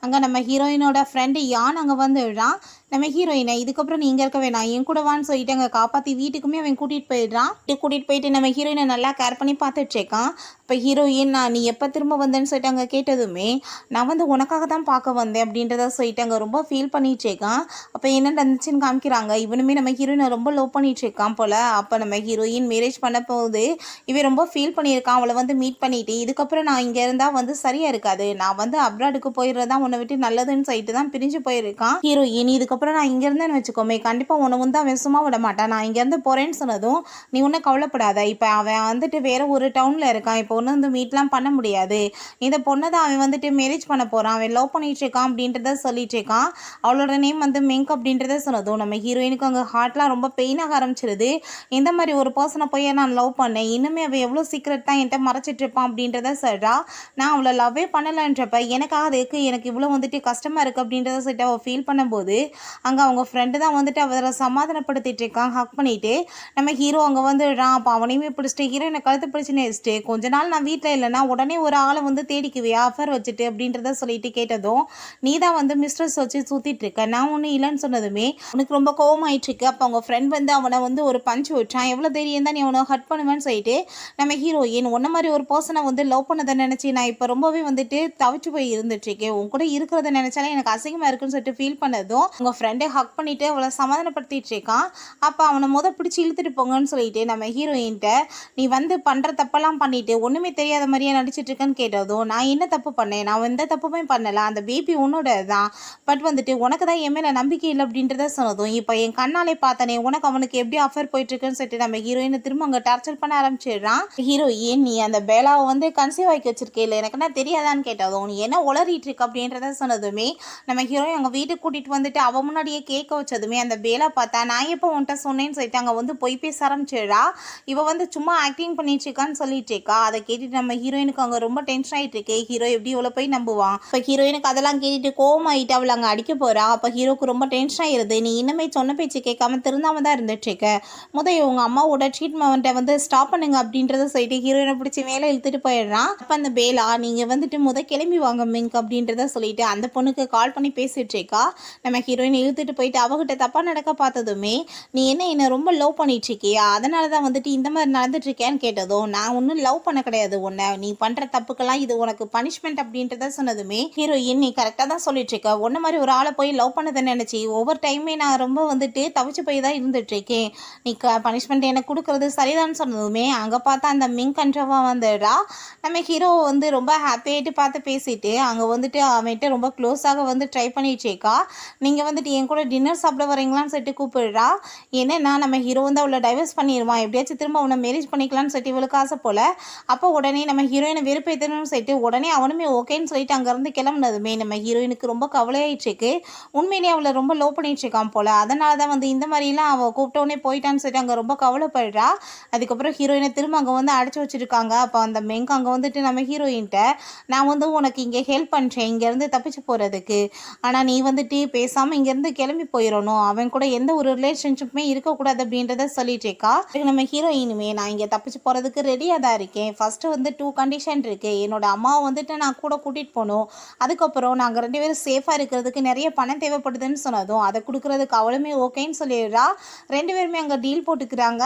அங்கே நம்ம ஹீரோயினோட ஃப்ரெண்டு யான் அங்கே வந்துடுறான். நம்ம ஹீரோயினை இதுக்கப்புறம் நீ இங்கே இருக்க வேணாம், என் கூட வான்னு சொல்லிட்டு அங்கே காப்பாற்றி வீட்டுக்குமே அவன் கூட்டிகிட்டு போயிடுறான். கூட்டிகிட்டு போயிட்டு நம்ம ஹீரோயினை நல்லா கேர் பண்ணி பார்த்துட்டு இருக்கான். இப்போ ஹீரோயின் நீ எப்போ திரும்ப வந்தேன்னு சொல்லிட்டு அங்கே கேட்டதுமே நான் வந்து உனக்காக தான் பார்க்க வந்தேன் அப்படின்றத சொல்லிட்டு அங்கே ரொம்ப ஃபீல் பண்ணிட்டு இருக்கான். அப்போ என்ன நடந்துச்சுன்னு காமிக்கிறாங்க. இவனுமே நம்ம ஹீரோயினை ரொம்ப லவ் பண்ணிட்டு இருக்கான் போல். அப்போ நம்ம ஹீரோயின் மேரேஜ் பண்ண போகுது இவன் ரொம்ப ஃபீல் பண்ணியிருக்கான். அவளை வந்து மீட் பண்ணிட்டு இதுக்கப்புறம் நான் இங்கே இருந்தால் வந்து சரியாக இருக்காது, நான் வந்து அப்ராடுக்கு போயிடுறதா உன்னை விட்டு நல்லதுன்னு சொல்லிட்டு தான் பிரிஞ்சு போயிருக்கான். ஹீரோயின் இதுக்கப்புறம் நான் இங்கே இருந்தேன்னு வச்சுக்கோமே கண்டிப்பாக உன்னை வந்து அவன் சும்மா விட மாட்டான், நான் இங்கேருந்து போகிறேன்னு சொன்னதும் நீ ஒன்றும் கவலைப்படாத, இப்போ அவன் வந்துட்டு வேற ஒரு டவுனில் இருக்கான், இப்போ ஒன்று வந்து மீட்லாம் பண்ண முடியாது, இந்த பொண்ணை தான் அவன் வந்துட்டு மேரேஜ் பண்ண போகிறான், அவன் லவ் பண்ணிட்டு இருக்கான் அப்படின்றத சொல்லிட்டு இருக்கான். அவளோட நேம் வந்து மெங்க் அப்படின்றத சொன்னதும் நம்ம ஹீரோயினுக்கு அங்கே ஹார்ட்லாம் ரொம்ப பெயினாக ஆரம்பிச்சிருது. இந்த மாதிரி ஒரு பர்சனை போய் நான் லவ் பண்ணேன், இன்னுமே அவள் எவ்வளோ சீக்கிரட் தான் என்கிட்ட மறைச்சிட்டு இருப்பான் அப்படின்றத சொல்கிறா. நான் அவளை லவ்வே பண்ணலைன்றப்ப எனக்காக அதுக்கு எனக்கு இவ்வளோ வந்துட்டு கஷ்டமாக இருக்குது அப்படின்றத சொல்லிட்டு அவள் ஃபீல் பண்ணும்போது அங்கே அவங்க ஃப்ரெண்டு தான் வந்துட்டு அவரை சமாதானப்படுத்திட்டு இருக்கான் ஹக் பண்ணிட்டு. நம்ம ஹீரோ அங்கே வந்துடுறான். அப்போ அவனையுமே பிடிச்சிட்டு ஹீரோயினை கழுத்து பிடிச்சி நேசிட்டு கொஞ்ச நாள் நான் வீட்டில் இல்லைன்னா உடனே ஒரு ஆளை வந்து தேடிக்குவியா ஆஃபர் வச்சுட்டு அப்படின்றத சொல்லிட்டு கேட்டதும் நீ தான் வந்து மிஸ்ட்ரஸ் வச்சு சுற்றிட்டு இருக்க, நான் ஒன்றும் இல்லைன்னு சொன்னதுமே உனக்கு ரொம்ப கோவமாயிட்டுருக்கு. அப்போ அவங்க ஃப்ரெண்ட் வந்து அவனை வந்து ஒரு பஞ்சு வச்சான், எவ்வளோ தைரியம் தான் நீ அவனை ஹட் பண்ணுவேன்னு சொல்லிட்டு நம்ம ஹீரோயின் ஒன்ன மாதிரி ஒரு பர்சனை வந்து லவ் பண்ணதை நினச்சி நான் இப்போ ரொம்பவே வந்துட்டு தவிச்சு போய் இருந்துட்டுருக்கேன், உன் கூட இருக்கிறத நினச்சாலே எனக்கு அசிங்கமாக இருக்குன்னு சொல்லிட்டு ஃபீல் பண்ணதும் உங்கள் ஃப்ரெண்டை ஹக் பண்ணிவிட்டு அவளை சமாதானப்படுத்திட்டு இருக்கான். அப்போ அவனை பிடிச்சி இழுத்துட்டு போங்கன்னு சொல்லிட்டு நம்ம ஹீரோயின்ட்ட நீ வந்து பண்ணுற தப்பெல்லாம் பண்ணிட்டு ஒன்றுமே தெரியாத மாதிரியே நடிச்சிட்டு இருக்கேன்னு கேட்டதும் நான் என்ன தப்பு பண்ணேன், நான் எந்த தப்புமே பண்ணலை, அந்த பேபி உன்னோட தான், பட் வந்துட்டு உனக்கு தான் என் மேலே நம்பிக்கை இல்லை அப்படின்றத சொன்னதும் இப்போ என் கண்ணாலே பார்த்தனே உனக்கு அவனுக்கு எப்படி ஆஃபர் போயிட்டுருக்குன்னு சொல்லிட்டு நம்ம ஹீரோயினை திரும்ப அங்கே டார்ச்சர் பண்ண ஆரம்பிச்சிடுறான். ஹீரோயின் நீ அந்த பேலாவை வந்து கன்சீவ் ஆக்கி வச்சிருக்கே இல்லை எனக்கு என்ன தெரியாதான்னு கேட்டதும் நீ என்ன உளறிட்டு இருக்க அப்படின்றத சொன்னதுமே நம்ம ஹீரோயின் அங்கே வீட்டுக்கு கூட்டிகிட்டு வந்துட்டு அவன் முன்னாடியே கேட்க வச்சதுமே அந்த பேலா பார்த்தா நான் எப்போ உன்ட்ட சொன்னேன்னு சொல்லிட்டு அங்கே வந்து பொய் பேச ஆரம்பிச்சிடுறா. இவ வந்து சும்மா ஆக்டிங் பண்ணிட்டு இருக்கான்னு சொல்லிட்டு இருக்கா. அதை கேட்டுட்டு நம்ம ஹீரோயினுக்கு அங்கே ரொம்ப டென்ஷன் ஆகிட்டு இருக்கு. ஹீரோ எப்படி இவ்வளோ போய் நம்புவான். இப்போ ஹீரோயினுக்கு அதெல்லாம் கேட்டுட்டு கோவமாயிட்டு அவளை அங்கே அடிக்க போறா. அப்போ ஹீரோக்கு ரொம்ப டென்ஷன் ஆயிருது. நீ இன்னுமே சொன்ன பேச்சு கேட்காம திருந்தாம தான் இருந்துட்டு இருக்க, முதல் உங்க அம்மாவோட ட்ரீட்மெண்ட்டை வந்து ஸ்டாப் பண்ணுங்க அப்படின்றத சொல்லிட்டு ஹீரோயினை பிடிச்சி மேலே இழுத்துட்டு போயிடுறான். அப்போ அந்த பேலா நீங்க வந்துட்டு கிளம்பி வாங்க மிங்க் அப்படின்றத சொல்லிட்டு அந்த பொண்ணுக்கு கால் பண்ணி பேசிட்டு இருக்கா. நம்ம ஹீரோயின் இழுத்துட்டு போயிட்டு அவகிட்ட தப்பா நடக்க பார்த்ததுமே நீ என்ன ரொம்ப லவ் பண்ணிட்டு இருக்கியா, அதனால தான் வந்துட்டு இந்த மாதிரி நடந்துட்டு இருக்கேன்னு கேட்டதும் நான் ஒன்றும் லவ் பண்ண கிடையாது உன்னை, நீ பண்ற தப்புக்கெல்லாம் இது உனக்கு பனிஷ்மெண்ட் அப்படின்றத சொன்னதுமே ஹீரோயின் நீ கரெக்டாக தான் சொல்லிட்டு இருக்க, ஒன்ன மாதிரி ஒரு ஆளை போய் லவ் பண்ணதை நினைச்சி ஒவ்வொரு டைமே நான் ரொம்ப வந்துட்டு தவிச்சு போய் தான் இருந்துட்டு இருக்கேன், நீ பனிஷ்மெண்ட் எனக்கு கொடுக்கறது சரிதான் சொன்னதுமே அங்கே பார்த்தா அந்த மிங் கண்ட்ரவா வந்துடுறா. நம்ம ஹீரோ வந்து ரொம்ப ஹாப்பியாயிட்டு பார்த்து பேசிட்டு அங்கே வந்துட்டு அவன்கிட்ட ரொம்ப க்ளோஸாக வந்து ட்ரை பண்ணிட்டு இருக்கா. நீங்கள் வந்துட்டு என் கூட டின்னர் சாப்பிட வரீங்களான்னு சொல்லிட்டு கூப்பிடுறா. என்னன்னா நம்ம ஹீரோ வந்து அவளை டைவர்ஸ் பண்ணிடுவான், எப்படியாச்சும் திரும்ப அவனை மேரேஜ் பண்ணிக்கலாம்னு சொல்லிட்டு இவளுக்கு ஆசை போல். அப்போ உடனே நம்ம ஹீரோயினை வெறுப்பேற்றணும்னு சொல்லிட்டு உடனே அவனுமே ஓகேன்னு சொல்லிட்டு அங்கேருந்து கிளம்புனதுமே நம்ம ஹீரோயினுக்கு ரொம்ப கவலையாயிட்டுருக்கு. உண்மையிலேயே அவளை ரொம்ப லவ் பண்ணிட்டு இருக்கான் போல், அதனால தான் வந்து இந்த மாதிரிலாம் அவள் கூப்பிட்டோன்னே போயிட்டான்னு சொல்லிட்டு அங்கே ரொம்ப கவலைப்படுறா. அதுக்கப்புறம் ஹீரோயினை திரும்ப அங்கே வந்து அடைச்சி வச்சுருக்காங்க. அப்போ அந்த மெங்க் அங்கே வந்துட்டு நம்ம ஹீரோயின்ட்ட நான் வந்து உனக்கு இங்கே ஹெல்ப் பண்ணுறேன் இங்கேருந்து தப்பிச்சு போகிறதுக்கு, ஆனால் நீ வந்துட்டு பேசாமல் இங்கேருந்து கிளம்பி போயிடணும், அவன் கூட எந்த ஒரு ரிலேஷன்ஷிப்புமே இருக்கக்கூடாது அப்படின்றத சொல்லிட்டு இருக்கா. நம்ம ஹீரோயினுமே நான் இங்கே தப்பிச்சு போகிறதுக்கு ரெடியாக தான் இருக்கேன், ஃபஸ்ட்டு வந்து 2 கண்டிஷன் இருக்குது, என்னோட அம்மாவை வந்துட்டு நான் கூட கூட்டிகிட்டு போகணும், அதுக்கப்புறம் நாங்கள் 2 பேரும் சேஃபாக இருக்கிறதுக்கு நிறைய பணம் தேவைப்படுதுன்னு சொன்னதும் அதை கொடுக்குறதுக்கு அவளுமே ஓகேன்னு சொல்லிடுறா. 2 பேருமே அங்கே டீல் போட்டுக்கிறாங்க.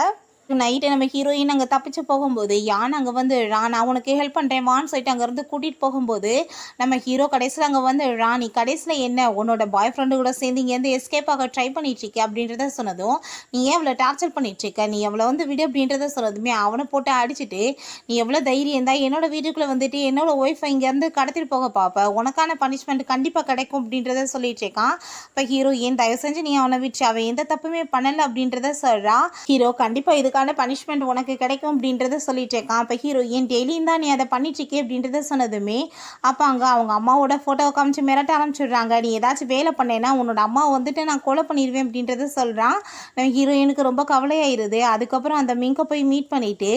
நைட்டு நம்ம ஹீரோயின் அங்கே தப்பிச்சு போகும்போது யான் அங்கே வந்து நான் உனக்கு ஹெல்ப் பண்ணுறேன் வான்னு சொல்லிட்டு அங்கேருந்து கூட்டிகிட்டு போகும்போது நம்ம ஹீரோ கடைசியில் அங்கே வந்து நீ கடைசியில் என்ன உன்னோட பாய் ஃப்ரெண்டு கூட சேர்ந்து இங்கேருந்து எஸ்கேப் ஆக ட்ரை பண்ணிட்டுருக்க அப்படின்றத சொன்னதும் நீ ஏன் அவளை டார்ச்சர் பண்ணிட்டுருக்க, நீ அவளை வந்து விடு அப்படின்றத சொன்னதுமே அவனை போட்டு அடிச்சுட்டு நீ எவ்வளோ தைரியம் தான் என்னோட வீட்டுக்குள்ளே வந்துட்டு என்னோட ஒய்ஃபை இங்கேருந்து கடத்திட்டு போக பார்ப்ப, உனக்கான பனிஷ்மெண்ட் கண்டிப்பாக கிடைக்கும் அப்படின்றத சொல்லிட்டு இருக்கான். இப்போ ஹீரோ ஏன் தயவு செஞ்சு நீ அவனை விட்டு அவன் எந்த தப்புமே பண்ணலை அப்படின்றத சொல்கிறா. ஹீரோ கண்டிப்பாக இது இதுக்கான பனிஷ்மெண்ட் உனக்கு கிடைக்கும் அப்படின்றத சொல்லிட்டு இருக்கான். அப்போ ஹீரோயின் டெய்லியும் தான் நீ அதை பண்ணிட்டுருக்கே அப்படின்றத சொன்னதுமே அப்போ அங்கே அவங்க அம்மாவோட ஃபோட்டோவை காமிச்சு மிரட்ட ஆரம்பிச்சிடுறாங்க. நீ ஏதாச்சும் வேலை பண்ணேன்னா உன்னோட அம்மா வந்துட்டு நான் கொலை பண்ணிடுவேன் அப்படின்றத சொல்கிறான். நம்ம ஹீரோயினுக்கு ரொம்ப கவலையாயிருது. அதுக்கப்புறம் அந்த மிங்கை போய் மீட் பண்ணிவிட்டு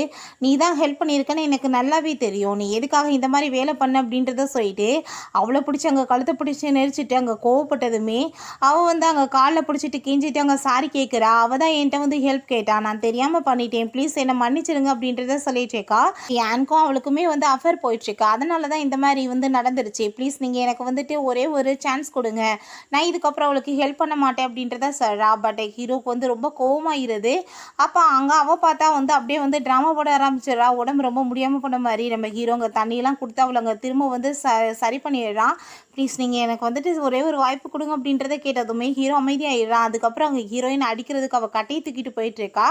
நீ தான் ஹெல்ப் பண்ணியிருக்கேன்னு எனக்கு நல்லாவே தெரியும், நீ எதுக்காக இந்த மாதிரி வேலை பண்ண அப்படின்றத சொல்லிட்டு அவளை பிடிச்சி அங்கே கழுத்தை பிடிச்சி நெரிச்சிட்டு அங்கே கோவப்பட்டதுமே அவள் வந்து அங்கே காலில் பிடிச்சிட்டு கிஞ்சிட்டு அங்கே சாரி கேட்குறா. அவள் தான் என்கிட்ட வந்து ஹெல்ப் கேட்டா, நான் தெரியாமல் பண்ணிட்டேன், ப்ளீஸ் என்னை மன்னிச்சிருங்க அப்படின்றத சொல்லிட்டுருக்கா. எனக்கும் அவளுக்குமே வந்து அஃபேர் போயிட்டுருக்கா, அதனால தான் இந்த மாதிரி வந்து நடந்துருச்சு, ப்ளீஸ் நீங்கள் எனக்கு வந்துட்டு ஒரே ஒரு சான்ஸ் கொடுங்க, நான் இதுக்கப்புறம் அவளுக்கு ஹெல்ப் பண்ண மாட்டேன் அப்படின்றத சொல்கிறா. பட் ஹீரோக்கு வந்து ரொம்ப கோவமாயிருது. அப்போ அங்கே அவள் பார்த்தா வந்து அப்படியே வந்து ட்ராமா போட ஆரம்பிச்சிடறா. உடம்பு ரொம்ப முடியாமல் போன மாதிரி நம்ம ஹீரோங்க தண்ணியெல்லாம் கொடுத்து அவளை அங்கே திரும்ப வந்து சரி பண்ணிடுறான். ப்ளீஸ் நீங்கள் எனக்கு வந்துட்டு ஒரே ஒரு வாய்ப்பு கொடுங்க அப்படின்றத கேட்டதுமே ஹீரோ அமைதியாகிடுறான். அதுக்கப்புறம் அங்கே ஹீரோயின் அடிக்கிறதுக்கு அவள் கட்டையை தூக்கிட்டு போயிட்டுருக்கா.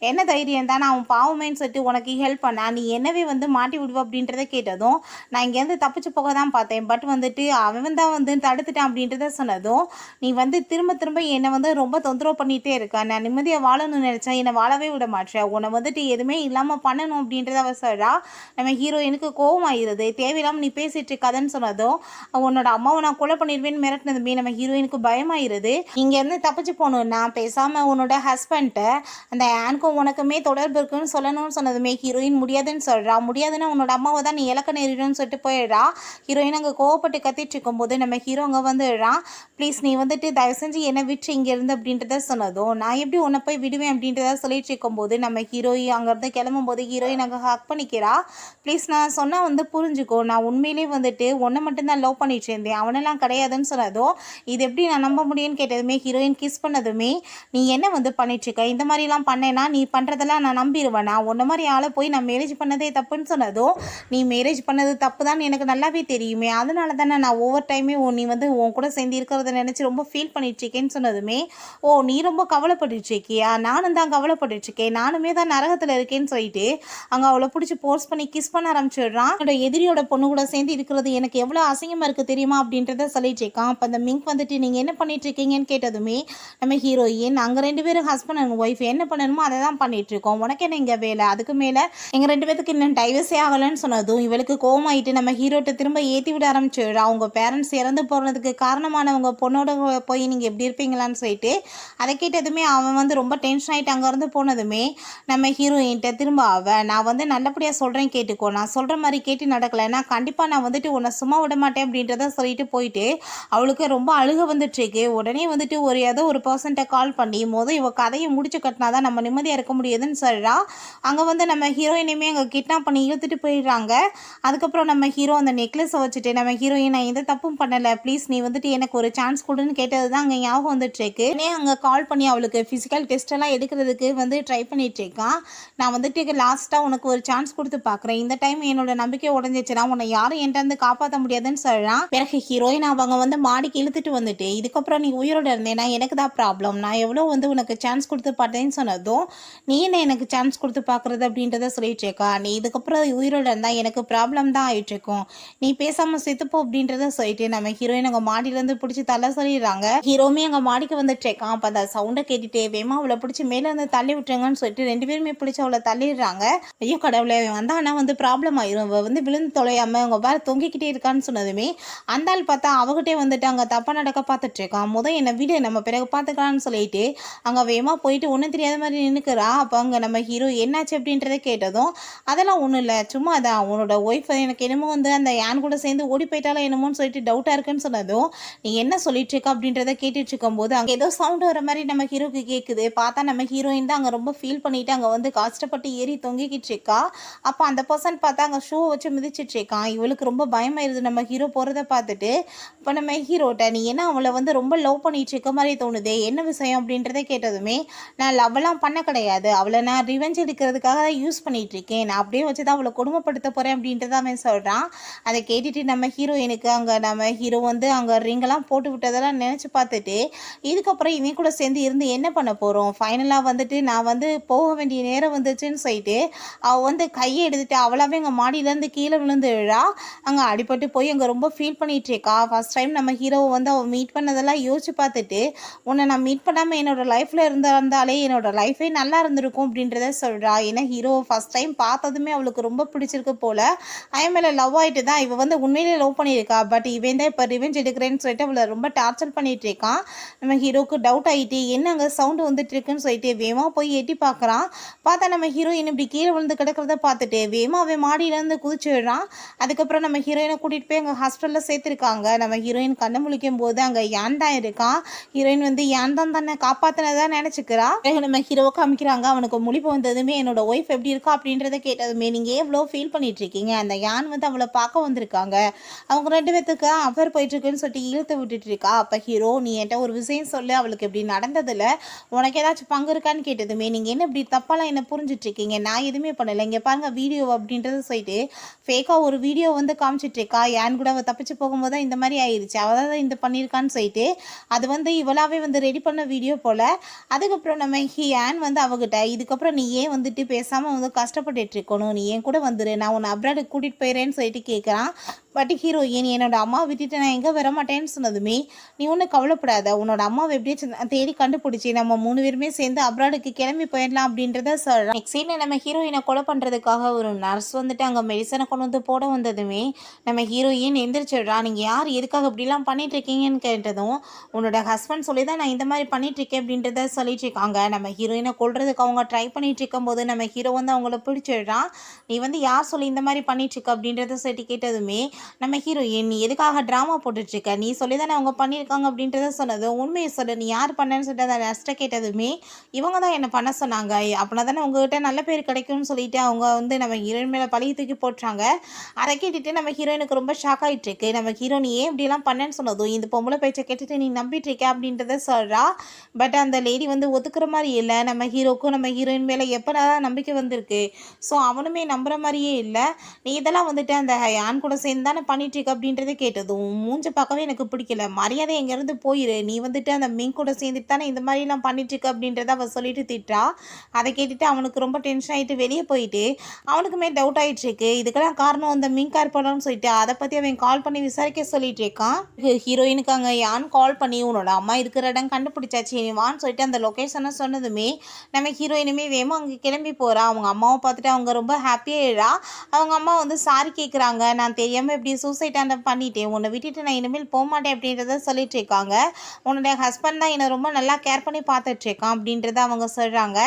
என்ன தைரியம் தான் நான் அவன் பாவமேன்னு சொல்லிட்டு உனக்கு ஹெல்ப் பண்ணா, நீ என்னவே வந்து மாட்டி விடுவ அப்படின்றத கேட்டதும் நான் இங்கேருந்து தப்பிச்சு போக தான் பார்த்தேன், பட் வந்துட்டு அவன் தான் வந்து தடுத்துட்டான் அப்படின்றத சொன்னதும் நீ வந்து திரும்ப திரும்ப என்னை வந்து ரொம்ப தொந்தரவு பண்ணிகிட்டே இருக்கா, நான் நிம்மதியாக வாழணும்னு நினச்சேன், என்னை வாழவே விட மாட்டேன், உன்னை வந்துட்டு எதுவுமே இல்லாமல் பண்ணணும் அப்படின்றத அவ சொல்கிறா. நம்ம ஹீரோயினுக்கு கோவம் ஆயிடுது. தேவையில்லாமல் நீ பேசிகிட்டு இருக்காதுன்னு சொன்னதும் உன்னோட அம்மாவை நான் கொலை பண்ணிடுவேன்னு மிரட்டினதுமே நம்ம ஹீரோயினுக்கு பயமாயிருது. இங்கேருந்து தப்பிச்சு போகணுன்னா பேசாமல் உன்னோட ஹஸ்பண்ட்டை அந்த ஆனுக்கும் உனக்குமே தொடர்பு இருக்குன்னு சொல்லணும்னு சொன்னதுமே ஹீரோயின் முடியாதுன்னு சொல்கிறா. முடியாதுன்னா உன்னோட அம்மாவை தான் நீ இலக்க நேரிடும்னு சொல்லிட்டு போயிடுறா. ஹீரோயின் அங்கே கோவப்பட்டு கத்திட்டு இருக்கும்போது நம்ம ஹீரோ அங்கே வந்துடுறான். ப்ளீஸ் நீ வந்துட்டு தயவு செஞ்சு என்னை விட்டு இங்கேருந்து அப்படின்றத சொன்னதும் நான் எப்படி உன்னை போய் விடுவேன் அப்படின்றத சொல்லிட்டு இருக்கும்போது நம்ம ஹீரோயின் அங்கேருந்து கிளம்பும்போது ஹீரோயின் அங்கே ஹக் பண்ணிக்கிறா. ப்ளீஸ் நான் சொன்னால் வந்து புரிஞ்சுக்கோ, நான் உண்மையிலே வந்துட்டு ஒன்றை மட்டும்தான் லவ் பண்ணிட்டு இருந்தேன், அவனெல்லாம் கிடையாதுன்னு சொன்னதும் இது எப்படி நான் நம்ப முடியும்னு கேட்டதுமே ஹீரோயின் கிஸ் பண்ணதுமே நீ என்ன வந்து பண்ணிட்டுருக்க, இந்த மாதிரிலாம் பண்ணேன்னா நீ பண்ணுறதெல்லாம் நான் நம்பிடுவேன், நான் உன்ன மாதிரி ஆளை போய் நான் மேரேஜ் பண்ணதே தப்புன்னு சொன்னதும் நீ மேரேஜ் பண்ணது தப்பு தான் எனக்கு நல்லாவே தெரியுமே, அதனால தானே நான் ஒவ்வொரு டைமே நீ வந்து உன் கூட சேர்ந்து இருக்கிறத நினச்சி ரொம்ப ஃபீல் பண்ணிட்டுருக்கேன்னு சொன்னதுமே ஓ நீ ரொம்ப கவலைப்பட்டுருக்கியா, நானும் தான் கவலைப்பட்டுருக்கேன், நானுமே தான் நரகத்தில் இருக்கேன்னு சொல்லிட்டு அங்கே அவளை பிடிச்சி போர்ஸ் பண்ணி கிஸ் பண்ண ஆரம்பிச்சிடுறான். என்னோட எதிரியோட பொண்ணு கூட சேர்ந்து இருக்கிறது எனக்கு எவ்வளோ அசிங்கமாக இருக்குது தெரியுமா அப்படின்றத சொல்லிட்டு இருக்கான். அப்போ அந்த மிங்க் வந்துட்டு நீங்கள் என்ன பண்ணிட்டு இருக்கீங்கன்னு கேட்டதுமே நம்ம ஹீரோயின் அங்கே 2 பேரும் ஹஸ்பண்ட் அண்ட் ஒய்ஃப் என்ன பண்ணணுமோ அதை தான் பண்ணிட்டு இருக்கோம், உனக்கு என்ன இங்கே வேலை, அதுக்கு மேலே எங்கள் 2 பேத்துக்கு இன்னும் டைவர்ஸே ஆகலைன்னு சொன்னதும் இவளுக்கு கோவமாயிட்டு நம்ம ஹீரோட்ட திரும்ப ஏற்றி விட ஆரம்பிச்சிடுறா. அவங்க பேரண்ட்ஸ் இறந்து போகிறதுக்கு காரணமானவங்க பொண்ணோட போய் நீங்கள் எப்படி இருப்பீங்களான்னு சொல்லிட்டு அதை கேட்டதுமே அவன் வந்து ரொம்ப டென்ஷன் ஆகிட்டு அங்கேருந்து போனதுமே நம்ம ஹீரோயின்ட்ட திரும்ப நான் வந்து நல்லபடியாக சொல்கிறேன் கேட்டுக்கோ, நான் சொல்கிற மாதிரி கேட்டு நடக்கலைன்னா கண்டிப்பாக நான் வந்துட்டு உன்னை சும்மா விட மாட்டேன் அப்படின்றத சொல்லிட்டு போயிட்டு அவளுக்கு ரொம்ப அழுக வந்துட்டுருக்கு. உடனே வந்துட்டு ஏதோ ஒரு பர்சன்ட்டை கால் பண்ணி இவ கதையை முடிச்சு கட்டினா தான் நம்ம நிம்மதியாக இருக்க முடியுதுன்னு சொல்கிறா. அங்கே வந்து நம்ம ஹீரோயினையுமே அங்கே கிட்னாப் பண்ணி இழுத்துட்டு போயிடுறாங்க. அதுக்கப்புறம் நம்ம ஹீரோ அந்த நெக்லஸை வச்சுட்டு நம்ம ஹீரோயின் நான் எந்த தப்பும் பண்ணலை, ப்ளீஸ் நீ வந்துட்டு எனக்கு ஒரு சான்ஸ் கொடுன்னு கேட்டது தான் அங்கே ஞாபகம் வந்துட்டுருக்கு. அங்கே கால் பண்ணி அவளுக்கு ஃபிசிக்கல் டெஸ்ட்டெல்லாம் எடுக்கிறதுக்கு வந்து ட்ரை பண்ணிகிட்ருக்கான். நான் வந்துட்டு லாஸ்ட்டாக உனக்கு ஒரு சான்ஸ் கொடுத்து பார்க்குறேன், இந்த டைம் என்னோட நம்பிக்கை உடஞ்சிச்சுன்னா உன்னை யாரும் என்கிட்ட காப்பாற்ற முடியாதுன்னு சொல்கிறான். பிறகு ஹீரோயின் அவங்க வந்து மாடிக்கு இழுத்துட்டு வந்துட்டு இதுக்கப்புறம் நீ உயிரோட இருந்தேன்னா எனக்கு தான் ப்ராப்ளம், நான் எவ்வளோ வந்து உனக்கு சான்ஸ் கொடுத்து பார்த்தேன்னு சொன்னதும் நீ என்ன எனக்கு சான்ஸ் கொடுத்து பார்க்குறது அப்படின்றத சொல்லிட்டு இருக்கா. நீ இதுக்கப்புறம் உயிரோட இருந்தால் எனக்கு ப்ராப்ளம் தான் ஆகிட்டுருக்கும், நீ பேசாமல் செத்துப்போ அப்படின்றத சொல்லிட்டு நம்ம ஹீரோயின் அங்கே மாடியிலேருந்து பிடிச்சி தள்ள சொல்லிடுறாங்க. ஹீரோமே அங்கே மாடிக்கு வந்துட்டு இருக்கான். அப்போ அந்த சவுண்டை கேட்டுட்டே வேமா அவளை பிடிச்சி மேலே வந்து தள்ளி விட்டுருங்கன்னு சொல்லிட்டு 2 பேருமே பிடிச்சி அவளை தள்ளிடுறாங்க. ஐயோ கடவுளே வந்தா ஆனால் வந்து ப்ராப்ளம் ஆயிரும், வந்து விழுந்து தொலையாமல் அவங்க வேறு தொங்கிக்கிட்டே இருக்கான்னு சொன்னதுமே அந்த ஆள் பார்த்தா அவகிட்டே வந்துட்டு அங்கே தப்பாக நடக்க பார்த்துட்டு இருக்கான். என்னை விட நம்ம பிறகு பார்த்துக்கலான்னு சொல்லிட்டு அங்கே வேகமாக போயிட்டு ஒன்றும் தெரியாத மாதிரி நின்றுக்கிறா. அப்போ அங்கே நம்ம ஹீரோ என்னாச்சு அப்படின்றத கேட்டதும் அதெல்லாம் ஒன்றும் இல்லை, சும்மா அதான் உன்னோட ஒய்ஃப் எனக்கு என்னமோ வந்து அந்த யான் கூட சேர்ந்து ஓடி போயிட்டாலும் என்னமோன்னு சொல்லிட்டு டவுட்டாக இருக்குன்னு சொன்னதும் நீ என்ன சொல்லிட்டு இருக்க அப்படின்றத கேட்டுட்டு இருக்கும்போது அங்கே ஏதோ சவுண்ட் வர மாதிரி நம்ம ஹீரோக்கு கேட்குது. பார்த்தா நம்ம ஹீரோயின் தான் அங்கே ரொம்ப ஃபீல் பண்ணிட்டு அங்கே வந்து கஷ்டப்பட்டு ஏறி தொங்கிக்கிட்டு இருக்கா. அப்போ அந்த பர்சன் பார்த்தா அங்கே ஷூ வச்சு மிதிச்சிட்டு இருக்கான். இவளுக்கு ரொம்ப பயமாயிருது நம்ம ஹீரோ போகிறத பார்த்துட்டு. இப்போ நம்ம ஹீரோட்ட நீ என்ன அவளை வந்து ரொம்ப லவ் பண்ணிட்டு இருக்க மாதிரி தோணுதே, என்ன விஷயம் அப்படின்றத கேட்டதுமே நான் லவ்லாம் பண்ண கிடையாது, அவளை நான் ரிவெஞ்ச் எடுக்கிறதுக்காக தான் யூஸ் பண்ணிட்டு இருக்கேன், நான் அப்படியே வச்சு தான் அவளை கொடுமைப்படுத்த போகிறேன் அப்படின்றத அவன் சொல்கிறான். அதை கேட்டுட்டு நம்ம ஹீரோயினுக்கு அங்கே நம்ம ஹீரோ வந்து அங்கே ரிங்கெல்லாம் போட்டு விட்டதெல்லாம் நினச்சி பார்த்துட்டு இதுக்கப்புறம் இவன் கூட சேர்ந்து இருந்து என்ன பண்ண போகிறோம், ஃபைனலாக வந்துட்டு நான் வந்து போக வேண்டிய நேரம் வந்துச்சுன்னு சொல்லிட்டு அவள் வந்து கையை எடுத்துட்டு அவளாவே அங்கே மாடியிலேருந்து கீழே விழுந்து விழா. அங்கே அடிபட்டு போய் அங்கே ரொம்ப ஃபீல் பண்ணிட்டு இருக்கா. ஃபர்ஸ்ட் டைம் நம்ம ஹீரோவை வந்து அவள் மீட் பண்ணதெல்லாம் யோசிச்சு பார்த்துட்டு உன்னை நான் மீட் பண்ணாமல் என்னோட லைஃப்பில் இருந்தாலே என்னோட லைஃபே நல்லா இருந்திருக்கும் அப்படின்றத சொல்கிறா. ஏன்னா ஹீரோ ஃபஸ்ட் டைம் பார்த்ததுமே அவளுக்கு ரொம்ப பிடிச்சிருக்கு போல். அவன் மேலே லவ் ஆகிட்டு தான் இவள் வந்து உண்மையிலே லவ் பண்ணியிருக்கா. பட் இவன் தான் இப்போ ரிவெஞ்ச் எடுக்கிறேன்னு சொல்லிட்டு அவளை ரொம்ப டார்ச்சர் பண்ணிகிட்டு இருக்கான். நம்ம ஹீரோக்கு டவுட் ஆகிட்டு என்னங்க சவுண்டு வந்துட்டு இருக்குன்னு சொல்லிட்டு வேகமாக போய் எட்டி பார்க்குறான். பார்த்தா நம்ம ஹீரோயின் இப்படி கீழே விழுந்து கிடக்கிறத பார்த்துட்டு வேகமாக அவன் மாடியிலேருந்து குதிச்சு விடுறான். அதுக்கப்புறம் நம்ம ஹீரோயினை கூட்டிகிட்டு போய் அங்கே ஹாஸ்பிட்டலில் சேர்த்துருக்காங்க. நம்ம ஹீரோயின் கண்ணு முழிக்கும் போது அங்கே யான் தான் இருக்கான். ஹீரோயின் வந்து யான் தான் தன்னை காப்பாற்றினதா நினச்சிக்கிறா. நம்ம ஹீரோவை காமிக்கிறாங்க. அவனுக்கு முழிப்பு வந்ததுமே என்னோட ஒய்ஃப் எப்படி இருக்கா அப்படின்றத கேட்டதுமே நீங்கள் எவ்வளோ ஃபீல் பண்ணிட்டு இருக்கீங்க, அந்த யான் வந்து அவளை பார்க்க வந்திருக்காங்க, அவங்க 2 பேத்துக்கு அஃபேர் போயிட்டுருக்குன்னு சொல்லிட்டு இழுத்து விட்டுட்டு இருக்கா. அப்போ ஹீரோ நீ என்கிட்ட ஒரு விஷயம் சொல்லு, அவளுக்கு இப்படி நடந்ததில்ல உனக்கு ஏதாச்சும் பங்கு இருக்கான்னு கேட்டதுமே நீங்கள் என்ன இப்படி தப்பாலாம் என்ன புரிஞ்சிட்ருக்கீங்க, நான் எதுவுமே பண்ணலை, இங்கே பாருங்கள் வீடியோ அப்படின்றத சொல்லிட்டு ஃபேக்காக ஒரு வீடியோ வந்து காமிச்சிட்ருக்கா. யான் கூட அவள் தப்பிச்சு போகும்போது தான் இந்த மாதிரி ஆயிடுச்சு, அவள் தான் இந்த பண்ணியிருக்கான்னு சொல்லிட்டு அது வந்து இவளாவே வந்து ரெடி பண்ண வீடியோ போல். அதுக்கப்புறம் நம்ம யான் வந்து அவகிட்ட இதுக்கப்புறம் நீ ஏன் வந்துட்டு பேசாமல் வந்து கஷ்டப்பட்டுட்டு இருக்கணும், நீ ஏன் கூட வந்துரு, நான் உன்னை அப்ராடுக்கு கூட்டிகிட்டு போயிடுறேன்னு சொல்லிட்டு கேட்குறான். பட் ஹீரோயின் என்னோட அம்மா விட்டுட்டு நான் எங்கே வர மாட்டேன்னு சொன்னதுமே நீ ஒன்றும் கவலைப்படாத, உன்னோட அம்மாவை எப்படியாச்சும் தேடி கண்டுபிடிச்சி நம்ம 3 பேருமே சேர்ந்து அப்ராடுக்கு கிளம்பி போயிடலாம் அப்படின்றத சொல்கிறேன். நெக்ஸ்ட் சீனில் நம்ம ஹீரோயினை கொலை பண்ணுறதுக்காக ஒரு நர்ஸ் வந்துட்டு அங்கே மெடிசனை கொண்டு வந்து போட வந்ததுமே நம்ம ஹீரோயின் எந்திரிச்சிடுறா. நீங்கள் யார் எதுக்காக இப்படிலாம் பண்ணிட்டு இருக்கீங்கன்னு கேட்டதும் உன்னோட ஹஸ்பண்ட் சொல்லி தான் நான் இந்த மாதிரி பண்ணிட்டு இருக்கேன் அப்படின்றத சொல்லிட்டு இருக்காங்க. நம்ம ஹீரோயினை கொல்றதுக்கு அவங்க ட்ரை பண்ணிட்டு இருக்கும்போது நம்ம ஹீரோ வந்து அவங்கள பிடிச்சிடுறான். நீ வந்து யார் சொல்லி இந்த மாதிரி பண்ணிட்டு இருக்க அப்படின்றத சொல்லிட்டு கேட்டதுமே நம்ம ஹீரோயின் நீ எதுக்காக ட்ராமா போட்டுட்ருக்க, நீ சொல்லி தானே அவங்க பண்ணியிருக்காங்க அப்படின்றத சொன்னது, உண்மையை சொல்லு நீ யார் பண்ணேன்னு சொல்லிட்டு அதை நெக்ஸ்ட்டை கேட்டதுமே இவங்க தான் என்னை பண்ண சொன்னாங்க, அப்படின்னா தானே உங்ககிட்ட நல்ல பேர் கிடைக்கும்னு சொல்லிட்டு அவங்க வந்து நம்ம ஹீரோயின் மேலே பழிய தூக்கி போட்டுறாங்க. அதை கேட்டுட்டு நம்ம ஹீரோயினுக்கு ரொம்ப ஷாக் ஆகிட்டு இருக்கு. நம்ம ஹீரோ நீ ஏன் இப்படிலாம் பண்ணேன்னு சொன்னதும் இந்த பொம்பளை பேச்சை கேட்டுட்டு நீ நம்பிட்டு இருக்க அப்படின்றத சொல்கிறா. பட் அந்த லேடி வந்து ஒத்துக்கிற மாதிரி இல்லை. நம்ம ஹீரோக்கும் நம்ம ஹீரோயின் மேலே எப்போதான் நம்பிக்கை வந்திருக்கு, ஸோ அவனுமே நம்புகிற மாதிரியே இல்லை. நீ இதெல்லாம் வந்துட்டு அந்த யான் கூட சேர்ந்து தானே பண்ணிட்டு இருக்க அப்படின்றத கேட்டதும் மூஞ்ச பார்க்கவே எனக்கு பிடிக்கல, மரியாதை எங்கேருந்து போயிரு, நீ வந்துட்டு அந்த மீன் கூட சேர்ந்துட்டு தானே இந்த மாதிரிலாம் பண்ணிட்டு இருக்க அப்படின்றத அவள் சொல்லிட்டு திட்டா. அதை கேட்டுட்டு அவனுக்கு ரொம்ப டென்ஷன் ஆகிட்டு வெளியே போயிட்டு அவனுக்குமே டவுட் ஆகிட்டு இருக்கு. இதுக்கெல்லாம் காரணம் அந்த மீன்கார் படம்னு சொல்லிட்டு அதை பற்றி அவன் கால் பண்ணி விசாரிக்க சொல்லிட்டு இருக்கான். ஹீரோயினுக்கு அங்கே யான் கால் பண்ணி உன்னோட அம்மா இருக்கிற இடம் கண்டுபிடிச்சாச்சு நீ வான்னு சொல்லிட்டு அந்த லொக்கேஷனை சொன்னதுமே நம்ம ஹீரோயினுமே வேகமாக அங்கே கிளம்பி போகிறா. அவங்க அம்மாவை பார்த்துட்டு அவங்க ரொம்ப ஹாப்பியாகிடா. அவங்க அம்மா வந்து சாரி கேட்குறாங்க, நான் தெரியாமல் இப்படி சூசைட் பண்ணிட்டேன், உன்னை விட்டுட்டு நான் இனிமேல் போக மாட்டேன் அப்படின்றத சொல்லிட்டு இருக்காங்க. உன்னோட ஹஸ்பண்ட் தான் என்னை ரொம்ப நல்லா கேர் பண்ணி பார்த்துட்டு இருக்கான் அப்படின்றத அவங்க சொல்கிறாங்க.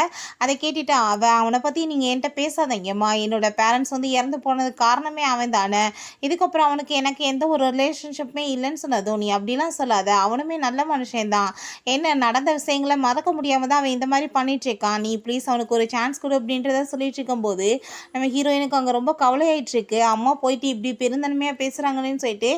அதை கேட்டுட்டு அவனை பற்றி நீங்கள் என்கிட்ட பேசாதீங்கம்மா, என்னோட பேரண்ட்ஸ் வந்து இறந்து போனதுக்கு காரணமே அவன் தானே, இதுக்கப்புறம் அவனுக்கு எனக்கு எந்த ஒரு ரிலேஷன்ஷிப்புமே இல்லைன்னு சொன்னதும் நீ அப்படிலாம் சொல்லாத, அவனுமே நல்ல மனுஷன்தான், என்ன நடந்த விஷயங்களை மறக்க முடியாமல் தான் அவன் இந்த மாதிரி பண்ணிட்டு இருக்கான், நீ ப்ளீஸ் அவனுக்கு ஒரு சான்ஸ் கொடு அப்படின்றத சொல்லிட்டு இருக்கும்போது நம்ம ஹீரோயினுக்கு அங்கே ரொம்ப கவலையாயிட்டு இருக்கு. அம்மா போயிட்டு இப்படி பெருந்தன்மையாக பேசுகிறாங்கன்னு சொல்லிட்டு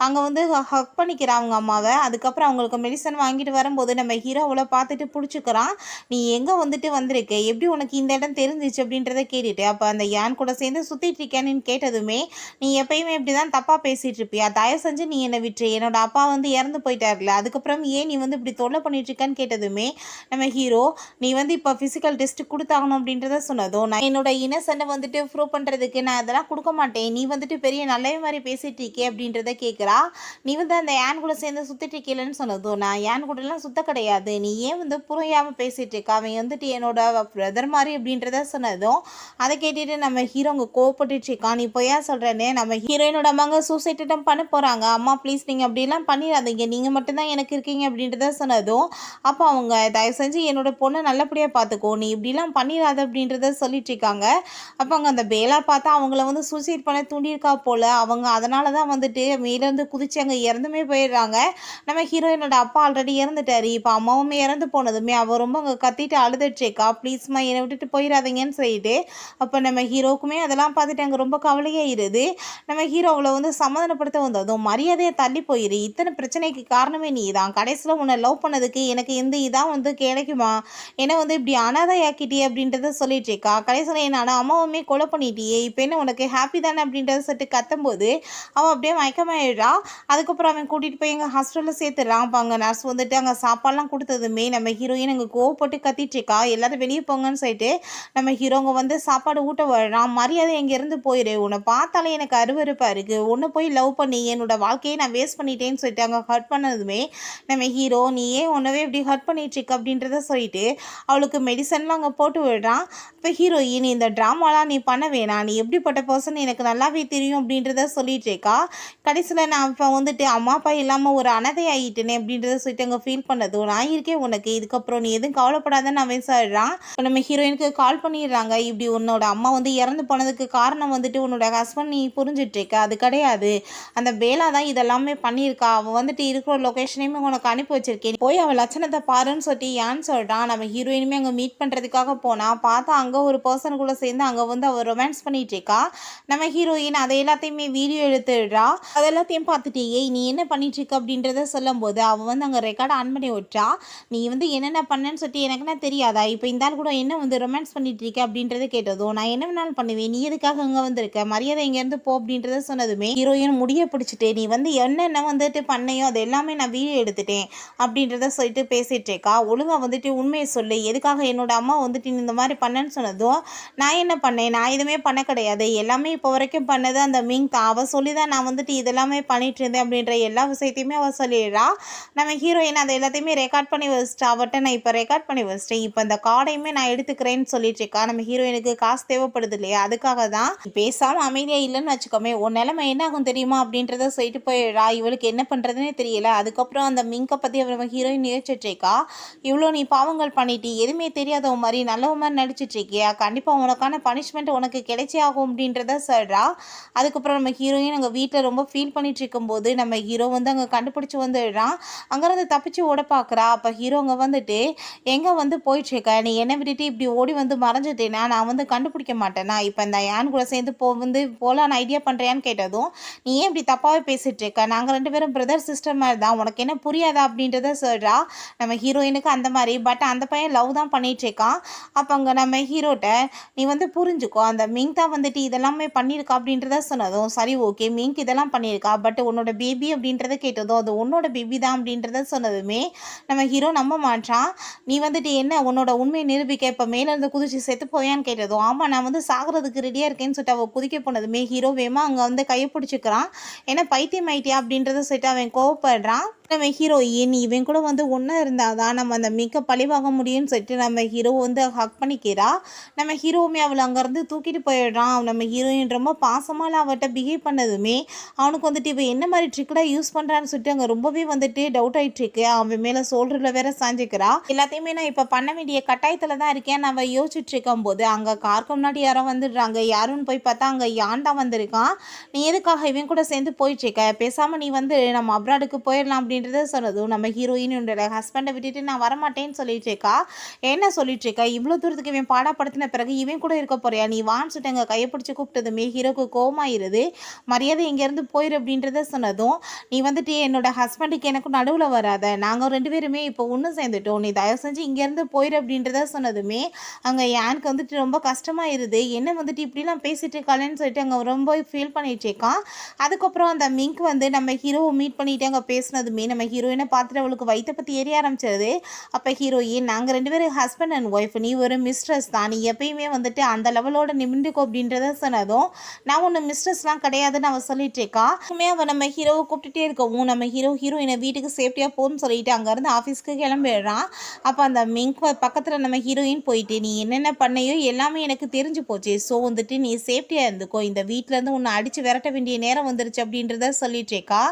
அங்கே வந்து ஹக் பண்ணிக்கிறான் அவங்க அம்மாவை. அதுக்கப்புறம் அவங்களுக்கு மெடிசன் வாங்கிட்டு வரும்போது நம்ம ஹீரோ அவளை பார்த்துட்டு பிடிச்சிக்கிறான். நீ எங்கே வந்துட்டு வந்திருக்க, எப்படி உனக்கு இந்த இடம் தெரிஞ்சிச்சு அப்படின்றத கேட்டுட்டு அப்போ அந்த யான் கூட சேர்ந்து சுற்றிட்டு இருக்கேன்னு கேட்டதுமே நீ எப்பயுமே இப்படி தான் தப்பாக பேசிகிட்டு இருப்பியா, தயவு செஞ்சு நீ என்னை விட்டு, என்னோட அப்பா வந்து இறந்து போயிட்டார்ல, அதுக்கப்புறம் ஏன் நீ வந்து இப்படி தொல்லை பண்ணிட்டு இருக்கேன்னு கேட்டதுமே நம்ம ஹீரோ நீ வந்து இப்போ ஃபிசிக்கல் டெஸ்ட் கொடுத்தாகணும் அப்படின்றத சொன்னதும் நான் என்னோட இன்னசென்ட்டை வந்துட்டு ப்ரூவ் பண்ணுறதுக்கு நான் அதெல்லாம் கொடுக்க மாட்டேன், நீ வந்துட்டு பெரிய நல்ல மாதிரி பேசிட்டு இருக்கே அப்படின்றத கேட்குறா. நீ வந்து அந்த யான் கூட சேர்ந்து சுற்றிட்டு இருக்கலன்னு சொன்னதும் நான் யான் கூடலாம் சுத்த கிடையாது, நீ ஏன் வந்து புரியாமல் பேசிகிட்டு இருக்கா, அவன் வந்துட்டு என்னோட பிரதர் மாதிரி அப்படின்றத சொன்னதும் அதை கேட்டுட்டு நம்ம ஹீரோ அங்கே கோவப்பட்டுட்டு இருக்கான். நீ பொய்யா சொல்கிறேன்னு நம்ம ஹீரோயினோட அம்மாங்க சூசைட் அட்டம் பண்ண போகிறாங்க, அம்மா ப்ளீஸ் நீங்கள் அப்படிலாம் பண்ணிடாதீங்க, நீங்கள் மட்டும்தான் எனக்கு இருக்கீங்க அப்படின்றத சொன்னதும் அப்போ அவங்க தயவு செஞ்சு என்னோட பொண்ணை நல்லபடியாக பார்த்துக்கோ, நீ இப்படிலாம் பண்ணிடாத அப்படின்றத சொல்லிட்டு இருக்காங்க. அப்போ அங்கே அந்த பேலா பார்த்தா அவங்கள வந்து சூசைட் பண்ண தூண்டியிருக்கா போல், அவங்க அதனால தான் வந்துட்டு மேலேருந்து குதிச்சு அங்கே இறந்துமே போயிடுறாங்க. நம்ம ஹீரோயினோட அப்பா ஆல்ரெடி இறந்துட்டார், இப்போ அம்மாவுமே இறந்து போனதுமே அவள் ரொம்ப அங்கே கத்திட்டு அழுதுட்ருக்கா, ப்ளீஸ்மா என்னை விட்டுட்டு போயிடாதீங்கன்னு சொல்லிட்டு. அப்போ நம்ம ஹீரோக்குமே அதெல்லாம் பார்த்துட்டு அங்கே ரொம்ப கவலையாயிருது. நம்ம ஹீரோ அவளை வந்து சமாதானப்படுத்த வந்ததும் மரியாதையை தள்ளி போயிரு, இத்தனை பிரச்சனைக்கு காரணமே நீ தான், கடைசியில் உன்னை லவ் பண்ணதுக்கு எனக்கு எந்த இதான் வந்து கிடைக்குமா, என்னை வந்து இப்படி அனாதையாக்கிட்டியே அப்படின்றத சொல்லிட்டு இருக்கா. கடைசியில் என்னோட அம்மாவுமே கொலை பண்ணிட்டியே, இப்போ என்ன உனக்கு ஹாப்பி தானே அப்படின்றத சொல்லிட்டு கத்தும்போது அவள் அப்படியே மயக்கமாயிடுறா. அதுக்கப்புறம் அவன் கூட்டிகிட்டு போய் எங்கள் ஹாஸ்டலில் சேர்த்துடுறான். அப்போ அங்கே நர்ஸ் வந்துட்டு அங்கே சாப்பாடுலாம் கொடுத்ததுமே நம்ம ஹீரோயின் அங்கே கோவப்பட்டு கத்திட்டுருக்கா. எல்லாரும் வெளியே போங்கன்னு சொல்லிட்டு நம்ம ஹீரோங்க வந்து சாப்பாடு ஊட்ட வர்றான். மரியாதை எங்கேருந்து போயிடு, உன்னை பார்த்தாலே எனக்கு அருவருப்பாக இருக்குது, ஒன்று போய் லவ் பண்ணி என்னோட வாழ்க்கையை நான் வேஸ்ட் பண்ணிட்டேன்னு சொல்லிட்டு அங்கே ஹர்ட் பண்ணதுமே நம்ம ஹீரோ நீ ஏன் உன்னவே இப்படி ஹர்ட் பண்ணிட்டுருக்க அப்படின்றத சொல்லிட்டு அவளுக்கு மெடிசன்லாம் அங்கே போட்டு விடுறான். இப்போ ஹீரோயின் இந்த ட்ராமாலாம் நீ பண்ண வேணாம், நீ எப்படிப்பட்ட பர்சன் எனக்கு நல்லாவே தெரியும் அப்படின்றத சொல்லிட்டு இருக்கா. கடைசியில் நான் இப்போ வந்துட்டு அம்மா அப்பா இல்லாமல் ஒரு அனாதை ஆகிட்டேனே அப்படின்றத சொல்லிட்டு அங்கே ஃபீல் பண்ணதும் நான் இருக்கேன் உனக்கு, இதுக்கப்புறம் நீ எதுவும் கவலைப்படாதன்னு அவன் சொல்கிறான். இப்போ நம்ம ஹீரோயினுக்கு கால் பண்ணிடுறாங்க. இப்படி உன்னோட அம்மா வந்து இறந்து போனதுக்கு காரணம் வந்துட்டு உன்னோட ஹஸ்பண்ட் நீ புரிஞ்சிட்ருக்க, அது கிடையாது, அந்த பேலா தான் இதெல்லாமே பண்ணியிருக்கா, அவள் வந்துட்டு இருக்கிற லொக்கேஷனையுமே உனக்கு அனுப்பி வச்சிருக்கேன், போய் அவள் லட்சணத்தை பாருன்னு சொல்லிட்டு ஏன்னு சொல்கிறான். நம்ம ஹீரோயினுமே அங்கே மீட் பண்ணுறதுக்காக போனால் பார்த்தா அங்கே ஒரு பர்சனுக்குள்ளே சேர்ந்து அங்கே வந்து அவள் ரொமான்ஸ் பண்ணிட்டு இருக்கா. நம்ம ஹீரோயின் அதை எல்லாத்தையுமே வீடியோ எடுத்துடுறா. அது எல்லாத்தையும் பார்த்துட்டு ஏய் நீ என்ன பண்ணிட்டு இருக்க அப்படின்றத சொல்லும் போது அவள் வந்து அங்கே ரெக்கார்டை ஆன் பண்ணி விட்டா. நீ வந்து என்னென்ன பண்ணேன்னு சொல்லிட்டு எனக்குன்னா தெரியாதா, இப்போ இந்த ஆள் கூட என்ன வந்து ரொமான்ஸ் பண்ணிட்டு இருக்க அப்படின்றத கேட்டதும் நான் என்ன வேணாலும் பண்ணுவேன், நீ எதுக்காக இங்கே வந்திருக்க, மரியாதை இங்கேருந்து போ அப்படின்றத சொன்னதுமே ஹீரோயின் முடிய பிடிச்சிட்டு நீ வந்து என்னென்ன வந்துட்டு பண்ணையோ அது எல்லாமே நான் வீடியோ எடுத்துட்டேன் அப்படின்றத சொல்லிட்டு பேசிகிட்டு இருக்கா. ஒழுங்காக வந்துட்டு உண்மையை சொல்லு, எதுக்காக என்னோட அம்மா வந்துட்டு இந்த மாதிரி பண்ணேன்னு சொன்னதும் நான் என்ன பண்ணேன், நான் எதுவுமே பண்ண கிடையாது, எல்லாமே இப்போ வரைக்கும் பண்ணது அந்த மிங் தான், அவள் சொல்லி தான் நான் வந்துட்டு இதெல்லாமே பண்ணிட்டு இருந்தேன் அப்படின்ற எல்லா விஷயத்தையுமே அவள் சொல்லிடுறா. நம்ம ஹீரோயின் அதை எல்லாத்தையுமே ரெக்கார்ட் பண்ணி வச்சுட்டு அவட்ட நான் இப்போ ரெக்கார்ட் பண்ணி வச்சிட்டேன், இப்போ இந்த கார்டையுமே நான் எடுத்துக்கிறேன்னு சொல்லிட்டு இருக்கா. நம்ம ஹீரோயினுக்கு காசு தேவைப்படுது இல்லையா, அதுக்காக தான் பேசாமல் அமைதியாக இல்லைன்னு வச்சுக்கோமே உன் நிலைமை என்ன ஆகும் தெரியுமா அப்படின்றத சொல்லிட்டு போயிடுறா. இவளுக்கு என்ன பண்ணுறதுனே தெரியல. அதுக்கப்புறம் அந்த மிங்கை பற்றி அவள் ஹீரோயின் யோசிச்சுட்ருக்கா. இவ்வளோ நீ பாவங்கள் பண்ணிட்டு எதுவுமே தெரியாதவ மாதிரி நல்லவ மாதிரி நடிச்சிட்ருக்கியா, கண்டிப்பாக உனக்கான பனிஷ்மெண்ட் உனக்கு கிடைச்சே ஆகும் அப்படின்றத சொல்கிறா. அதுக்கப்புறம் நம்ம ஹீரோயின் அங்கே வீட்டில் ரொம்ப ஃபீல் பண்ணிட்டு இருக்கும்போது நம்ம ஹீரோ வந்து அங்கே கண்டுபிடிச்சி வந்துடுறான். அங்கேருந்து தப்பிச்சு ஓட பார்க்குறா. அப்போ ஹீரோ அங்கே வந்துட்டு எங்கே வந்து போயிட்டுருக்க, நீ என்னை விட்டுட்டு இப்படி ஓடி வந்து மறைஞ்சிட்டேன்னா நான் வந்து கண்டுபிடிக்க மாட்டேனா, இப்போ இந்த யான் கூட சேர்ந்து வந்து போகலான்னு ஐடியா பண்ணுறியான்னு கேட்டதும் நீ ஏன் இப்படி தப்பாகவே பேசிகிட்டு இருக்க, நாங்கள் 2 பேரும் பிரதர் சிஸ்டர் மாதிரி தான், உனக்கு என்ன புரியாதா அப்படின்றத சொல்கிறா. நம்ம ஹீரோயினுக்கு அந்த மாதிரி பட் அந்த பையன் லவ் தான் பண்ணிகிட்ருக்கான். அப்போ அங்கே நம்ம ஹீரோட்ட நீ வந்து புரிஞ்சுக்கோ, அந்த மிங் தான் வந்துட்டு இதெல்லாமே பண்ணியிருக்கா அப்படின்றத சொன்னதும் சரி ஓகே மிங்க் இதெல்லாம் பண்ணியிருக்கா பட் உன்னோட பேபி அப்படின்றத கேட்டதும் அது உன்னோட பேபி தான் அப்படின்றத சொன்னதுமே நம்ம ஹீரோ நம்ப மாட்டான். நீ வந்துட்டு என்ன உன்னோட உண்மையை நிரூபிக்க இப்போ மேலேருந்து குதிச்சு செத்து போயான்னு கேட்டதும் ஆமாம் நான் வந்து சாகிறதுக்கு ரெடியாக இருக்கேன்னு சொல்லிட்டு அவள் குதிக்க போனதுமே ஹீரோ வேமா அங்கே வந்து கையை பிடிச்சிக்கிறான். ஏன்னா பைத்தியம் ஆயிட்டியா அப்படின்றத சொல்லிட்டு அவன் கோவப்படுறான். நம்ம ஹீரோயின் இவன் கூட வந்து ஒன்றா இருந்தால் தான் நம்ம அந்த மிக்க பழிவாங்க முடியும்னு சொல்லிட்டு நம்ம ஹீரோ வந்து ஹக் பண்ணிக்கிறா. நம்ம ஹீரோவுமே அவளை அங்கேருந்து தூக்கிட்டு போயிடுறான். நம்ம ஹீரோயின் ரொம்ப பாசமாக அவட்ட பிஹேவ் பண்ணதுமே அவனுக்கு வந்துட்டு இவன் என்ன மாதிரி ட்ரிக்கடாக யூஸ் பண்ணுறான்னு சொல்லிட்டு அங்கே ரொம்பவே வந்துட்டு டவுட் ஆகிட்டுருக்கு. அவன் மேலே சோல்டரில் வேற சாஞ்சிக்கிறா. எல்லாத்தையுமே நான் இப்போ பண்ண வேண்டிய கட்டாயத்தில் தான் இருக்கேன் நம்ம யோசிச்சுட்டு இருக்கும்போது அங்கே காருக்கு முன்னாடி யாரோ வந்துடுறாங்க. யாருன்னு போய் பார்த்தா அங்கே யான்டா வந்திருக்கான். நீ எதுக்காக இவன் கூட சேர்ந்து போயிட்டுருக்க, பேசாமல் நீ வந்து நம்ம அப்ராடுக்கு போயிடலாம் அப்படின்றத சொன்னதும் நம்ம ஹீரோயின் என்னோட ஹஸ்பண்டை விட்டுட்டு நான் வரமாட்டேன்னு சொல்லிட்டு இருக்கா. என்ன சொல்லிட்டு இருக்கா, இவ்வளோ தூரத்துக்கு இவன் பாடப்படுத்தின பிறகு இவன் கூட இருக்க போறியா, நீ வான்னு சொல்லிட்டு எங்கள் கையை பிடிச்சி கூப்பிட்டதுமே ஹீரோக்கு கோவமாயிருது. மரியாதை இங்கேருந்து போயிரு அப்படின்றத சொன்னதும் நீ வந்துட்டு என்னோட ஹஸ்பண்டுக்கு எனக்கும் நடுவில் வராத, நாங்கள் 2 பேருமே இப்போ ஒன்று சேர்ந்துட்டோம், நீ தயவு செஞ்சு இங்கேருந்து போயிரு அப்படின்றத சொன்னதுமே அங்கே எனக்கு வந்துட்டு ரொம்ப கஷ்டமாயிருது. என்ன வந்துட்டு இப்படிலாம் பேசிட்டு இருக்காளேன்னு சொல்லிட்டு அங்கே ரொம்ப ஃபீல் பண்ணிட்டு இருக்கான். அதுக்கப்புறம் அந்த மிங்க் வந்து நம்ம ஹீரோவை மீட் பண்ணிட்டு அங்கே பேசினதுமே நம்ம ஹீரோயினை பார்த்துட்டு அவளுக்கு வயிற்றை பற்றி ஏறி ஆரம்பிச்சது. அப்போ ஹீரோயின் நாங்கள் 2 பேரும் ஹஸ்பண்ட் அண்ட் ஒய்ஃப், நீ ஒரு மிஸ்ட்ரஸ் தான், நீ எப்பயுமே வந்துட்டு அந்த லெவலோட நிமிண்டுக்கோ அப்படின்றத சொன்னதும் நான் ஒன்று மிஸ்ட்ரஸ்லாம் கிடையாதுன்னு அவள் சொல்லிட்டு இருக்கா. அவள் நம்ம ஹீரோவை கூப்பிட்டுட்டே இருக்கவும் நம்ம ஹீரோயினை வீட்டுக்கு சேஃப்டியாக போகணும்னு சொல்லிட்டு அங்கேருந்து ஆஃபீஸ்க்கு கிளம்பிடுறான். அப்போ அந்த மிங்க் பக்கத்தில் நம்ம ஹீரோயின் போயிட்டு நீ என்னென்ன பண்ணையோ எல்லாமே எனக்கு தெரிஞ்சு போச்சு, ஸோ வந்துட்டு நீ சேஃப்டியாக இருந்துக்கோ, இந்த வீட்டிலேருந்து உன்னை அடித்து விரட்ட வேண்டிய நேரம் வந்துருச்சு அப்படின்றத சொல்லிட்டு இருக்கா.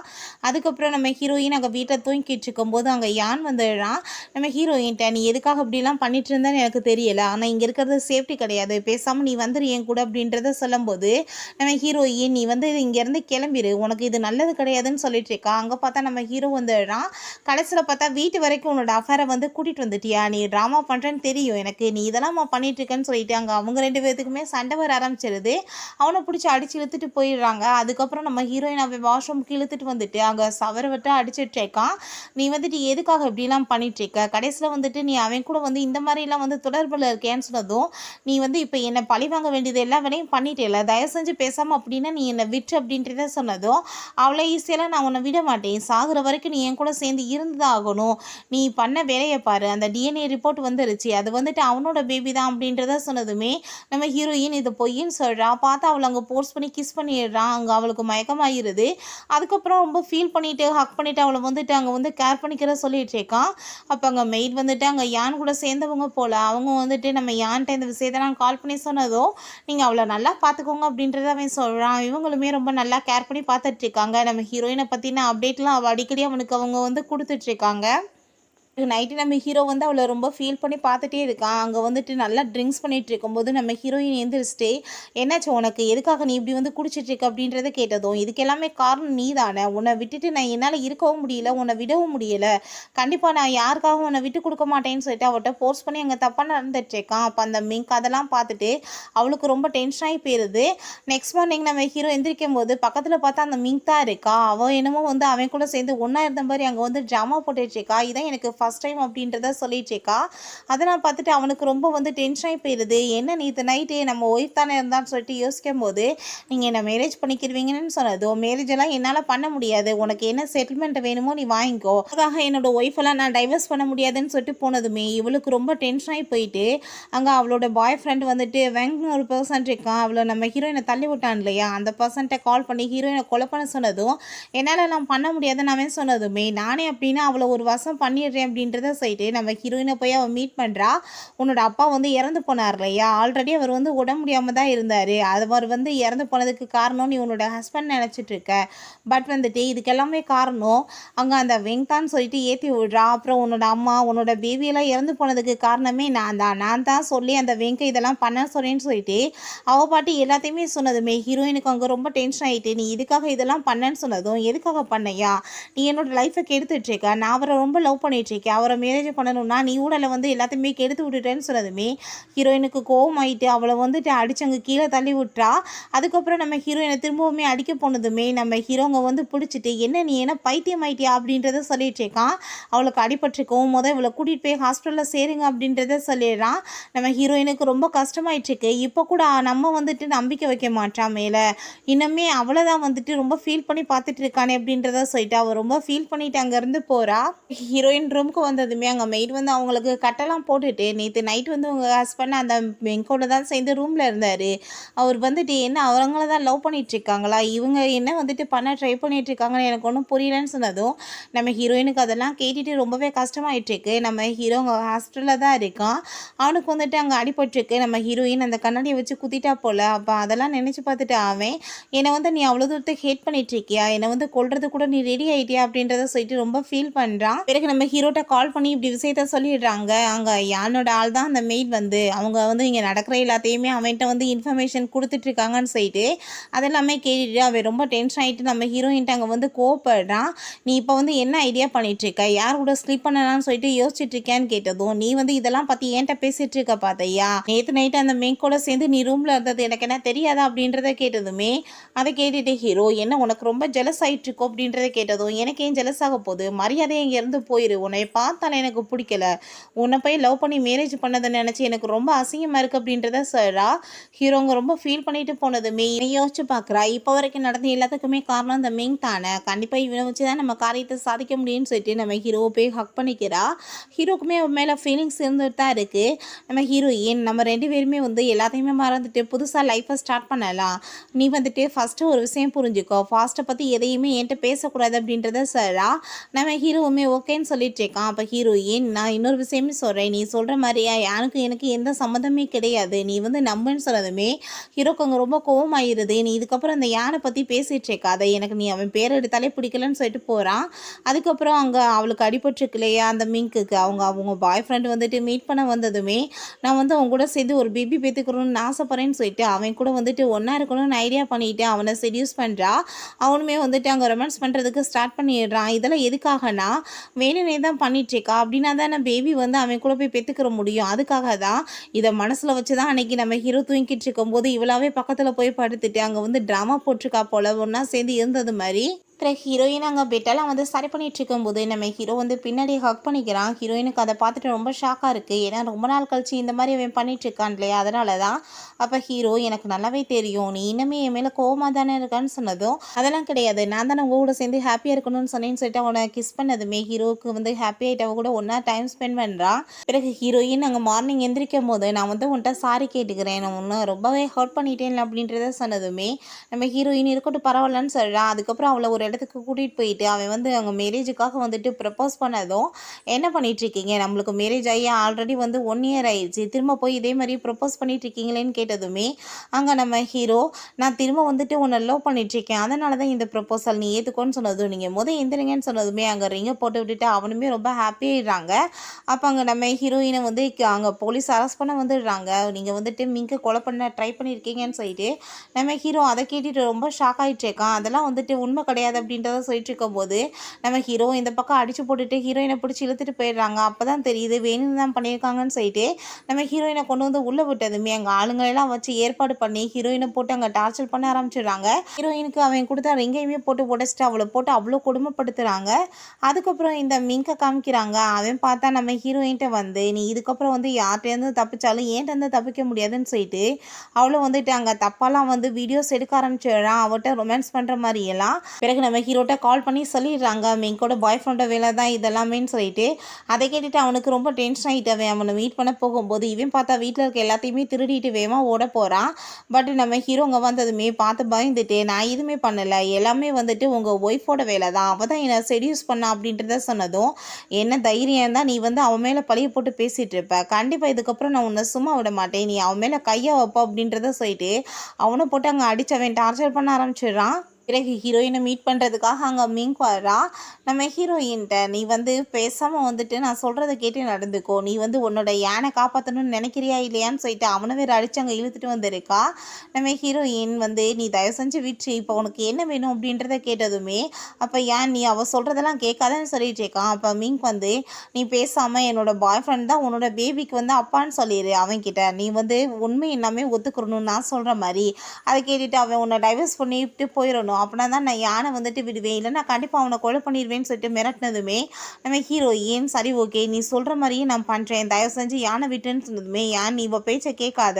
அதுக்கப்புறம் நம்ம ஹீரோயின் அங்கே வீட்டில் தூங்கிட்டு இருக்கும்போது அங்கே யான் வந்துடுறான். நம்ம ஹீரோயின்ட்ட நீ எதுக்காக இப்படிலாம் பண்ணிட்டு இருந்தேன்னு எனக்கு தெரியல, ஆனால் இங்கே இருக்கிறது சேஃப்டி கிடையாது, பேசாமல் நீ வந்துரு என் கூட அப்படின்றத சொல்லும்போது நம்ம ஹீரோயின் நீ வந்து இங்கேருந்து கிளம்பிடு, உனக்கு இது நல்லது கிடையாதுன்னு சொல்லிட்டு இருக்கா. அங்கே பார்த்தா நம்ம ஹீரோ வந்துடுறான். கடைசியில் பார்த்தா வீட்டு வரைக்கும் உன்னோட அஃபேரை வந்து கூட்டிகிட்டு வந்துட்டியா, நீ ட்ராமா பண்ணுறேன்னு தெரியும் எனக்கு, நீ இதெல்லாம் பண்ணிட்டு இருக்கேன்னு சொல்லிட்டு அங்கே அவங்க 2 பேர்த்துக்குமே சண்டை வர ஆரம்பிச்சிருது. அவனை பிடிச்சி அடித்து இழுத்துட்டு போயிடுறாங்க. அதுக்கப்புறம் நம்ம ஹீரோயின் அவன் வாஷ்ரூமுக்கு இழுத்துட்டு வந்துட்டு அங்கே சவரை விட்டு அடிச்சிட்டு இருக்கான். நீ வந்துட்டு எதுக்காக இப்படிலாம் பண்ணிகிட்ருக்க, கடைசியில் வந்துட்டு நீ அவன் கூட வந்து இந்த மாதிரிலாம் வந்து தொடர்பில் இருக்கேன்னு சொன்னதும் நீ வந்து இப்போ என்னை பழி வாங்க வேண்டியது எல்லா வேலையும் பண்ணிட்டேல, தயவு செஞ்சு பேசாமல் அப்படின்னா நீ என்னை விட்டு அப்படின்றத சொன்னதும், அவளை ஈஸியெல்லாம் நான் உன்னை விட மாட்டேன், சாகுற வரைக்கும் நீ என் கூட சேர்ந்து இருந்துதான் ஆகணும், நீ பண்ண வேலையை பாரு, அந்த டிஎன்ஏ ரிப்போர்ட் வந்துருச்சு, அது வந்துட்டு அவனோட பேபி தான் அப்படின்றத சொன்னதுமே நம்ம ஹீரோயின் இது பொய்ன்னு சொல்கிறா. பார்த்தா அவளை அங்கே போர்ஸ் பண்ணி கிஸ் பண்ணிடுறான். அங்கே அவளுக்கு மயக்கமாகிருது. அதுக்கப்புறம் ரொம்ப ஃபீல் பண்ணிவிட்டு ஹக் பண்ணிவிட்டு அவளை வந்துட்டு அங்கே வந்து கேர் பண்ணிக்கிற சொல்லிட்டு இருக்கான். அப்போ அங்கே மெய்ட் வந்துட்டு அங்கே யான் கூட சேர்ந்தவங்க போல் அவங்க வந்துட்டு நம்ம யான்ட்ட இந்த விஷயத்தை நான் கால் பண்ணி சொன்னதோ நீங்கள் அவளை நல்லா பார்த்துக்கோங்க அப்படின்றத அவன் சொல்கிறான். இவங்களுமே ரொம்ப நல்லா கேர் பண்ணி பார்த்துட்ருக்காங்க. நம்ம ஹீரோயினை பற்றின அப்டேட்லாம் அவள் அடிக்கடி அவனுக்கு அவங்க வந்து கொடுத்துட்ருக்காங்க. நைட்டு நம்ம ஹீரோ வந்து அவளை ரொம்ப ஃபீல் பண்ணி பார்த்துட்டே இருக்கான். அங்கே வந்துட்டு நல்லா ட்ரிங்க்ஸ் பண்ணிகிட்டு இருக்கும்போது நம்ம ஹீரோயின் எந்திரிச்சிட்டு, என்னாச்சு உனக்கு, எதுக்காக நீ இப்படி வந்து குடிச்சிட்டு இருக்க அப்படின்றத கேட்டதும், இதுக்கு எல்லாமே காரணம் நீ தானே, உன்னை விட்டுட்டு நான் என்னால் இருக்கவும் முடியல, உன்னை விடவும் முடியலை, கண்டிப்பாக நான் யாருக்காகவும் உன்னை விட்டு கொடுக்க மாட்டேன்னு சொல்லிட்டு அவட்ட ஃபோர்ஸ் பண்ணி அங்கே தப்பாக நடந்துட்டுருக்கான். அப்போ அந்த மிங்க் அதெல்லாம் பார்த்துட்டு அவளுக்கு ரொம்ப டென்ஷன் ஆகி போயிடுது. நெக்ஸ்ட் மார்னிங் நம்ம ஹீரோ எந்திரிக்கும் போது பக்கத்தில் பார்த்தா அந்த மிங்க் தான் இருக்கா. அவள் என்னமோ வந்து அவன் கூட சேர்ந்து ஒன்றா இருந்த மாதிரி அங்கே வந்து ட்ராமா போட்டுட்ருக்கா. இதான் எனக்கு ஃபஸ்ட் டைம் அப்படின்றத சொல்லிட்டுருக்கா. அதை நான் பார்த்துட்டு அவனுக்கு ரொம்ப வந்து டென்ஷன் ஆகி போயிடுது. என்ன நேற்று நைட்டு நம்ம ஒய்ஃப் தானே இருந்தான்னு சொல்லிட்டு யோசிக்கும் போது, நீங்கள் என்ன மேரேஜ் பண்ணிக்கிடுவீங்கன்னு சொன்னதோ, மேரேஜ் எல்லாம் என்னால் பண்ண முடியாது, உனக்கு என்ன செட்டில்மெண்ட் வேணுமோ நீ வாங்கிக்கோ, அதுக்காக என்னோட ஒய்ஃபெல்லாம் நான் டைவர்ஸ் பண்ண முடியாதுன்னு சொல்லிட்டு போனதுமே இவளுக்கு ரொம்ப டென்ஷன் ஆகி போயிட்டு அங்கே அவளோட பாய் ஃப்ரெண்ட் வந்துட்டு வெங்க்னு ஒரு பர்சன் இருக்கான், அவளை நம்ம ஹீரோயினை தள்ளி விட்டான் இல்லையா, அந்த பர்சன்ட்டை கால் பண்ணி ஹீரோயினை கொலை பண்ண சொன்னதும், என்னால் நான் பண்ண முடியாதுன்னு அவன் சொன்னதுமே, நானே அப்படின்னா அவளை ஒரு வருஷம் பண்ணிடுறேன் அப்படின்றத சொல்லிட்டு நம்ம ஹீரோயினை போய் அவன் மீட் பண்ணுறா. உன்னோட அப்பா வந்து இறந்து போனார் இல்லையா, ஆல்ரெடி அவர் வந்து உடம்பு முடியாமல் தான் இருந்தார், அவர் வந்து இறந்து போனதுக்கு காரணம் நீ உன்னோட ஹஸ்பண்ட் நினச்சிட்டு இருக்க, பட் வந்துட்டு இதுக்கு எல்லாமே காரணம் அங்கே அந்த வெங்கான்னு சொல்லிட்டு ஏற்றி விடுறா. அப்புறம் உன்னோட அம்மா உன்னோட பேபியெல்லாம் இறந்து போனதுக்கு காரணமே நான் தான் சொல்லி அந்த வெங்கை இதெல்லாம் பண்ண சொல்லேன்னு சொல்லிட்டு அவள் பாட்டி எல்லாத்தையுமே சொன்னதுமே ஹீரோயினுக்கு அங்கே ரொம்ப டென்ஷன் ஆகிட்டு, நீ இதுக்காக இதெல்லாம் பண்ணேன்னு சொன்னதும், எதுக்காக பண்ணையா, நீ என்னோட லைஃப்பை கெடுத்துட்ருக்க, நான் அவரை ரொம்ப லவ் பண்ணிகிட்ருக்கேன், அவரை மேரேஜ் பண்ணணும்னா நீ ஊடலை வந்து எல்லாத்தையுமே கெடுத்து விட்டுட்டேன்னு சொன்னதுமே ஹீரோயினுக்கு கோவம் ஆகிட்டு அவளை வந்துட்டு அடிச்சு அங்கே கீழே தள்ளி விட்டுறா. அதுக்கப்புறம் நம்ம ஹீரோயினை திரும்பவுமே அடிக்க போனதுமே நம்ம ஹீரோங்க வந்து பிடிச்சிட்டு, என்ன நீ என்ன பைத்தியம் ஆயிட்டியா அப்படின்றத சொல்லிட்டு இருக்கான். அவளுக்கு அடிபட்டிருக்கவும் இவளை கூட்டிகிட்டு போய் ஹாஸ்பிட்டலில் சேருங்க அப்படின்றத சொல்லிடுறான். நம்ம ஹீரோயினுக்கு ரொம்ப கஷ்டமாயிட்டுருக்கு. இப்போ கூட நம்ம வந்துட்டு நம்பிக்கை வைக்க மாட்டான் மேலே, இன்னுமே அவளை தான் வந்துட்டு ரொம்ப ஃபீல் பண்ணி பார்த்துட்டு இருக்கானே அப்படின்றத சொல்லிட்டு அவள் ரொம்ப ஃபீல் பண்ணிட்டு அங்கேருந்து போகிறா. ஹீரோயின் ரூமுக்கு வந்ததுமே அங்கே மெய்ட் வந்து அவங்களுக்கு கட்டெல்லாம் போட்டுட்டு, நேற்று நைட் வந்து உங்கள் ஹஸ்பண்ட் அந்த வெங்கோட தான் சேர்ந்து ரூமில் இருந்தார், அவர் வந்துட்டு என்ன அவங்கள தான் லவ் பண்ணிகிட்ருக்காங்களா, இவங்க என்ன வந்துட்டு பண்ண ட்ரை பண்ணிகிட்ருக்காங்கன்னு எனக்கு ஒன்றும் புரியலன்னு சொன்னதும் நம்ம ஹீரோயினுக்கு அதெல்லாம் கேட்டுட்டு ரொம்பவே கஷ்டமாயிட்டுருக்கு. நம்ம ஹீரோ அங்கே ஹாஸ்பிட்டலில் தான் இருக்கான். அவனுக்கு வந்துட்டு அங்கே அடிபட்டிருக்கு. நம்ம ஹீரோயின் அந்த கண்ணாடியை வச்சு குத்திட்டா போல். அப்போ அதெல்லாம் நினச்சி பார்த்துட்டு அவன், என்னை வந்து நீ அவ்வளோ தூரத்துக்கு ஹேட் பண்ணிகிட்ருக்கியா, என்னை வந்து கொல்றது கூட நீ ரெடி ஆகிட்டியா அப்படின்றத சொல்லிட்டு ரொம்ப ஃபீல் பண்ணுறான். பிறகு நம்ம ஹீரோட்ட கால் பண்ணி இப்படி விஷயத்த சொல்லிடுறாங்க. அங்கே யானோட ஆள் தான் அந்த மெய்ட் வந்து அவங்க வந்து இங்கே நடக்கிற எல்லாத்தையுமே அவன்கிட்ட வந்து இன்ஃபர்மேஷன் கொடுத்துட்ருக்காங்கன்னு சொல்லிட்டு அதெல்லாமே கேட்டுட்டு அவன் ரொம்ப டென்ஷன் ஆகிட்டு நம்ம ஹீரோயின்ட்டு அங்கே வந்து கோவப்படுறான். நீ இப்போ வந்து என்ன ஐடியா பண்ணிகிட்ருக்க, யார் கூட ஸ்லீப் பண்ணலான்னு சொல்லிட்டு யோசிச்சுட்ருக்கேன்னு கேட்டதும், நீ வந்து இதெல்லாம் பற்றி ஏன்ட்ட பேசிகிட்டு இருக்க பார்த்தையா, நேற்று நைட்டு அந்த மெயின் கூட சேர்ந்து நீ ரூமில் இருந்தது எனக்கு என்ன தெரியாதா அப்படின்றத கேட்டதுமே அதை கேட்டுட்டு ஹீரோ, என்ன உனக்கு ரொம்ப ஜெலஸ் ஆகிட்ருக்கோ அப்படின்றத கேட்டதும், எனக்கு ஏன் ஜெலஸ் ஆக போகுது, மரியாதையை இங்கேருந்து போயிரு, உன்னை பார்த்தாலும் எனக்கு பிடிக்கல, உன்னை போய் லவ் பண்ணி மேரேஜ் பண்ணதை நினச்சி எனக்கு ரொம்ப அசிங்கமாக இருக்குது அப்படின்றத சொல்கிறா. ஹீரோங்க ரொம்ப ஃபீல் பண்ணிட்டு போனதுமே யோசிச்சு பார்க்குறா. இப்போ வரைக்கும் நடந்த எல்லாத்துக்குமே காரணம் அந்த மெயின் தானே, கண்டிப்பாக இவனை வச்சு தான் நம்ம காரியத்தை சாதிக்க முடியும்னு சொல்லிட்டு நம்ம ஹீரோவை போய் ஹக் பண்ணிக்கிறா. ஹீரோக்குமே அவன் மேலே ஃபீலிங்ஸ் இருந்துட்டு தான் இருக்குது. நம்ம ஹீரோயின் நம்ம 2 பேருமே வந்து எல்லாத்தையுமே மறந்துட்டு புதுசாக லைஃப்பை ஸ்டார்ட் பண்ணலாம், நீ வந்துட்டு ஃபஸ்ட்டு ஒரு விஷயம் புரிஞ்சுக்கோ, ஃபாஸ்ட்டை பற்றி எதையுமே என்கிட்ட பேசக்கூடாது அப்படின்றத சொல்கிறா. நம்ம ஹீரோவுமே ஓகேன்னு சொல்லிட்டு இருக்கான். அப்போ ஹீரோயின், நான் இன்னொரு விஷயமே சொல்கிறேன், நீ சொல்கிற மாதிரியா எனக்கு எந்த சம்மந்தமே கிடையாது, நீ வந்து நம்புன்னு சொன்னதுமே ஹீரோக்கு அங்கே ரொம்ப கோவமாயிருது. நீ இதுக்கப்புறம் அந்த யானை பற்றி பேசிகிட்டு இருக்காத, எனக்கு நீ அவன் பேர் எடுத்தாலே பிடிக்கலன்னு சொல்லிட்டு போகிறான். அதுக்கப்புறம் அங்கே அவளுக்கு அடிபட்டுருக்கு இல்லையா அந்த மிங்க்குக்கு, அவங்க பாய் ஃப்ரெண்ட் வந்துட்டு மீட் பண்ண வந்ததுமே நான் வந்து அவங்க கூட சேர்ந்து ஒரு பேபி பேத்துக்கிறோன்னு ஆசைப்பட்றேன்னு சொல்லிட்டு அவன் கூட வந்துட்டு ஒன்றா இருக்கணும்னு ஐடியா பண்ணிவிட்டு அவனை செடியூஸ் பண்ணுறா. அவனுமே வந்துட்டு அங்கே ரொமான்ஸ் பண்ணுறதுக்கு ஸ்டார்ட் பண்ணிடுறான். இதெல்லாம் எதுக்காகனா வேணுனே தான் பண்ணிகிட்ருக்கா, அப்படின்னா தான் நான் பேபி வந்து அவன் கூட போய் பெற்றுக்கிற முடியும், அதுக்காக தான் இதை மனசில் வச்சு தான் அன்றைக்கி நம்ம ஹீரோ தூங்கிட்டு இருக்கும்போது இவளாவே பக்கத்தில் போய் படுத்துட்டு அங்கே வந்து ட்ராமா போட்டிருக்கா போல் ஒன்றா சேர்ந்து இருந்தது மாதிரி பிறகு ஹீரோயின் அங்கே பெட்டெல்லாம் வந்து சரி பண்ணிட்டு இருக்கும்போது நம்ம ஹீரோ வந்து பின்னாடி ஹக் பண்ணிக்கிறான். ஹீரோயினுக்கு அதை பார்த்துட்டு ரொம்ப ஷாக்காக இருக்குது. ஏன்னா ரொம்ப நாள் கழிச்சு இந்த மாதிரி அவன் பண்ணிட்டு இருக்கான் இல்லையா, அதனால தான். அப்போ ஹீரோ எனக்கு நல்லாவே தெரியும் நீ இன்னுமே என் மேலே கோவமாக தானே இருக்கான்னு சொன்னதும், அதெல்லாம் கிடையாது நான் தானே உங்க கூட சேர்ந்து ஹாப்பியாக இருக்கணும்னு சொன்னேன்னு சொல்லிட்டு அவனை கிஸ் பண்ணதுமே ஹீரோவுக்கு வந்து ஹாப்பி ஆகிட்டு அவ கூட ஒன்றா டைம் ஸ்பெண்ட் பண்ணுறான். பிறகு ஹீரோயின் அங்கே மார்னிங் எந்திரிக்கும் போது நான் வந்து உன்ட்ட சாரி கேட்டுக்கிறேன், நான் ஒன்று ரொம்பவே ஹர்ட் பண்ணிட்டேன் அப்படின்றத சொன்னதுமே நம்ம ஹீரோயின் இருக்கட்டும் பரவாயில்லன்னு சொல்கிறான். அதுக்கப்புறம் அவளை ஒரு இடத்துக்கு கூட்டிகிட்டு போயிட்டு அவன் வந்து அவங்க மேரேஜுக்காக வந்துட்டு ப்ரப்போஸ் பண்ணதும், என்ன பண்ணிகிட்ருக்கீங்க, நம்மளுக்கு மேரேஜ் ஆகி ஆல்ரெடி வந்து 1 இயர் ஆயிடுச்சு, திரும்ப போய் இதே மாதிரி ப்ரப்போஸ் பண்ணிகிட்ருக்கீங்களேன்னு கேட்டதுமே அங்கே நம்ம ஹீரோ நான் திரும்ப வந்துட்டு உன்னை லவ் பண்ணிகிட்ருக்கேன், அதனால தான் இந்த ப்ரப்போசல் நீ ஏற்றுக்கோன்னு சொன்னதும், நீங்கள் எந்திரிங்கன்னு சொன்னதுமே அங்கே ரிங்கை போட்டு விட்டுட்டு அவனுமே ரொம்ப ஹாப்பியாகிடுறாங்க. அப்போ அங்கே நம்ம ஹீரோயினை வந்து அங்கே போலீஸ் அரெஸ்ட் பண்ண வந்துடுறாங்க. நீங்கள் வந்துட்டு மிங்க கொலை பண்ண ட்ரை பண்ணியிருக்கீங்கன்னு சொல்லிட்டு நம்ம ஹீரோ அதை கேட்டுட்டு ரொம்ப ஷாக் ஆகிட்ருக்கான். அதெல்லாம் வந்துட்டு உண்மை கிடையாது அப்படின்றத சொல்லிட்டு இருக்கும்போது நம்ம ஹீரோ இந்த பக்கம் அடிச்சு போட்டுட்டு ஹீரோயினை பிடிச்சி இழுத்துட்டு போயிடுறாங்க. அப்போ தான் தெரியுது வேணும்னு தான் பண்ணியிருக்காங்கன்னு சொல்லிட்டு நம்ம ஹீரோயினை கொண்டு வந்து உள்ளே விட்டதுமே அங்கே ஆளுங்களெல்லாம் வச்சு ஏற்பாடு பண்ணி ஹீரோயினை போட்டு அங்கே டார்ச்சர் பண்ண ஆரம்பிச்சிடுறாங்க. ஹீரோயினுக்கு அவன் கொடுத்தா ரிங்கையுமே போட்டு உடச்சிட்டு அவளை போட்டு அவ்வளோ கொடுமைப்படுத்துகிறாங்க. அதுக்கப்புறம் இந்த மிங்கை காமிக்கிறாங்க. அவன் பார்த்தா நம்ம ஹீரோயின்ட்ட வந்து நீ இதுக்கப்புறம் வந்து யார்கிட்டேருந்து தப்பிச்சாலும் ஏன்ட்டேருந்து தப்பிக்க முடியாதுன்னு சொல்லிட்டு அவளும் வந்துட்டு அங்கே தப்பாலாம் வந்து வீடியோஸ் எடுக்க ஆரம்பிச்சிடுறான் அவட்ட ரொமான்ஸ் பண்ணுற மாதிரி எல்லாம். பிறகு நம்ம ஹீரோட்ட கால் பண்ணி சொல்லிடுறாங்க மிங்கோட பாய் ஃப்ரெண்டோட வேலை தான் இதெல்லாமேன்னு சொல்லிட்டு. அதை கேட்டுட்டு அவனுக்கு ரொம்ப டென்ஷன் ஆகிட்டவே அவனை மீட் பண்ண போகும்போது இவன் பார்த்தா வீட்டில் இருக்க எல்லாத்தையுமே திருடிட்டு வேகமாக ஓட போகிறான். பட் நம்ம ஹீரோ அங்கே வந்ததுமே பார்த்து பயந்துட்டு நான் எதுவுமே பண்ணலை, எல்லாமே வந்துட்டு உங்கள் ஒய்ஃபோட வேலை தான், அவள் தான் என்னை செடியூஸ் பண்ண அப்படின்றத சொன்னதும், என்ன தைரியம் தான் நீ வந்து அவன் மேலே பழிய போட்டு பேசிகிட்டு இருப்ப, கண்டிப்பாக இதுக்கப்புறம் நான் உன்னை சும்மா விட மாட்டேன், நீ அவன் மேலே கையை வைப்ப அப்படின்றத சொல்லிட்டு அவனை போட்டு அங்கே அடிச்சவன் டார்ச்சர் பண்ண ஆரம்பிச்சிடுறான். பிறகு ஹீரோயினை மீட் பண்ணுறதுக்காக அங்கே மிங்க் வரா. நம்ம ஹீரோயின்ட்ட நீ வந்து பேசாமல் வந்துட்டு நான் சொல்கிறத கேட்டு நடந்துக்கோ, நீ வந்து உன்னோட யானை காப்பாற்றணும்னு நினைக்கிறியா இல்லையான்னு சொல்லிட்டு அவனை வேறு அடித்து அங்கே இழுத்துட்டு வந்திருக்கா. நம்ம ஹீரோயின் வந்து நீ தயவு செஞ்சு விட்டு இப்போ உனக்கு என்ன வேணும் அப்படின்றத கேட்டதுமே அப்போ ஏன் நீ அவள் சொல்கிறதெல்லாம் கேட்காதன்னு சொல்லிட்டு இருக்கான். அப்போ மிங்க் வந்து நீ பேசாமல் என்னோட பாய் ஃப்ரெண்ட் தான் உன்னோட பேபிக்கு வந்து அப்பான்னு சொல்லிடு அவன்கிட்ட, நீ வந்து உண்மை எல்லாமே ஒத்துக்கிறணும் நான் சொல்கிற மாதிரி, அதை கேட்டுட்டு அவன் உன்னை டைவர்ஸ் பண்ணிவிட்டு போயிடணும், அப்படின்னா தான் நான் யானை வந்துட்டு விடுவேன், இல்லைன்னா கண்டிப்பாக அவனை கொலை பண்ணிடுவேன்னு சொல்லிட்டு மிரட்டினதுமே நம்ம ஹீரோயின் சரி ஓகே நீ சொல்கிற மாதிரியே நான் பண்ணுறேன், தயவு செஞ்சு யானை விட்டுன்னு சொன்னதுமே ஏன் நீ இவள் பேச்சை கேட்காத,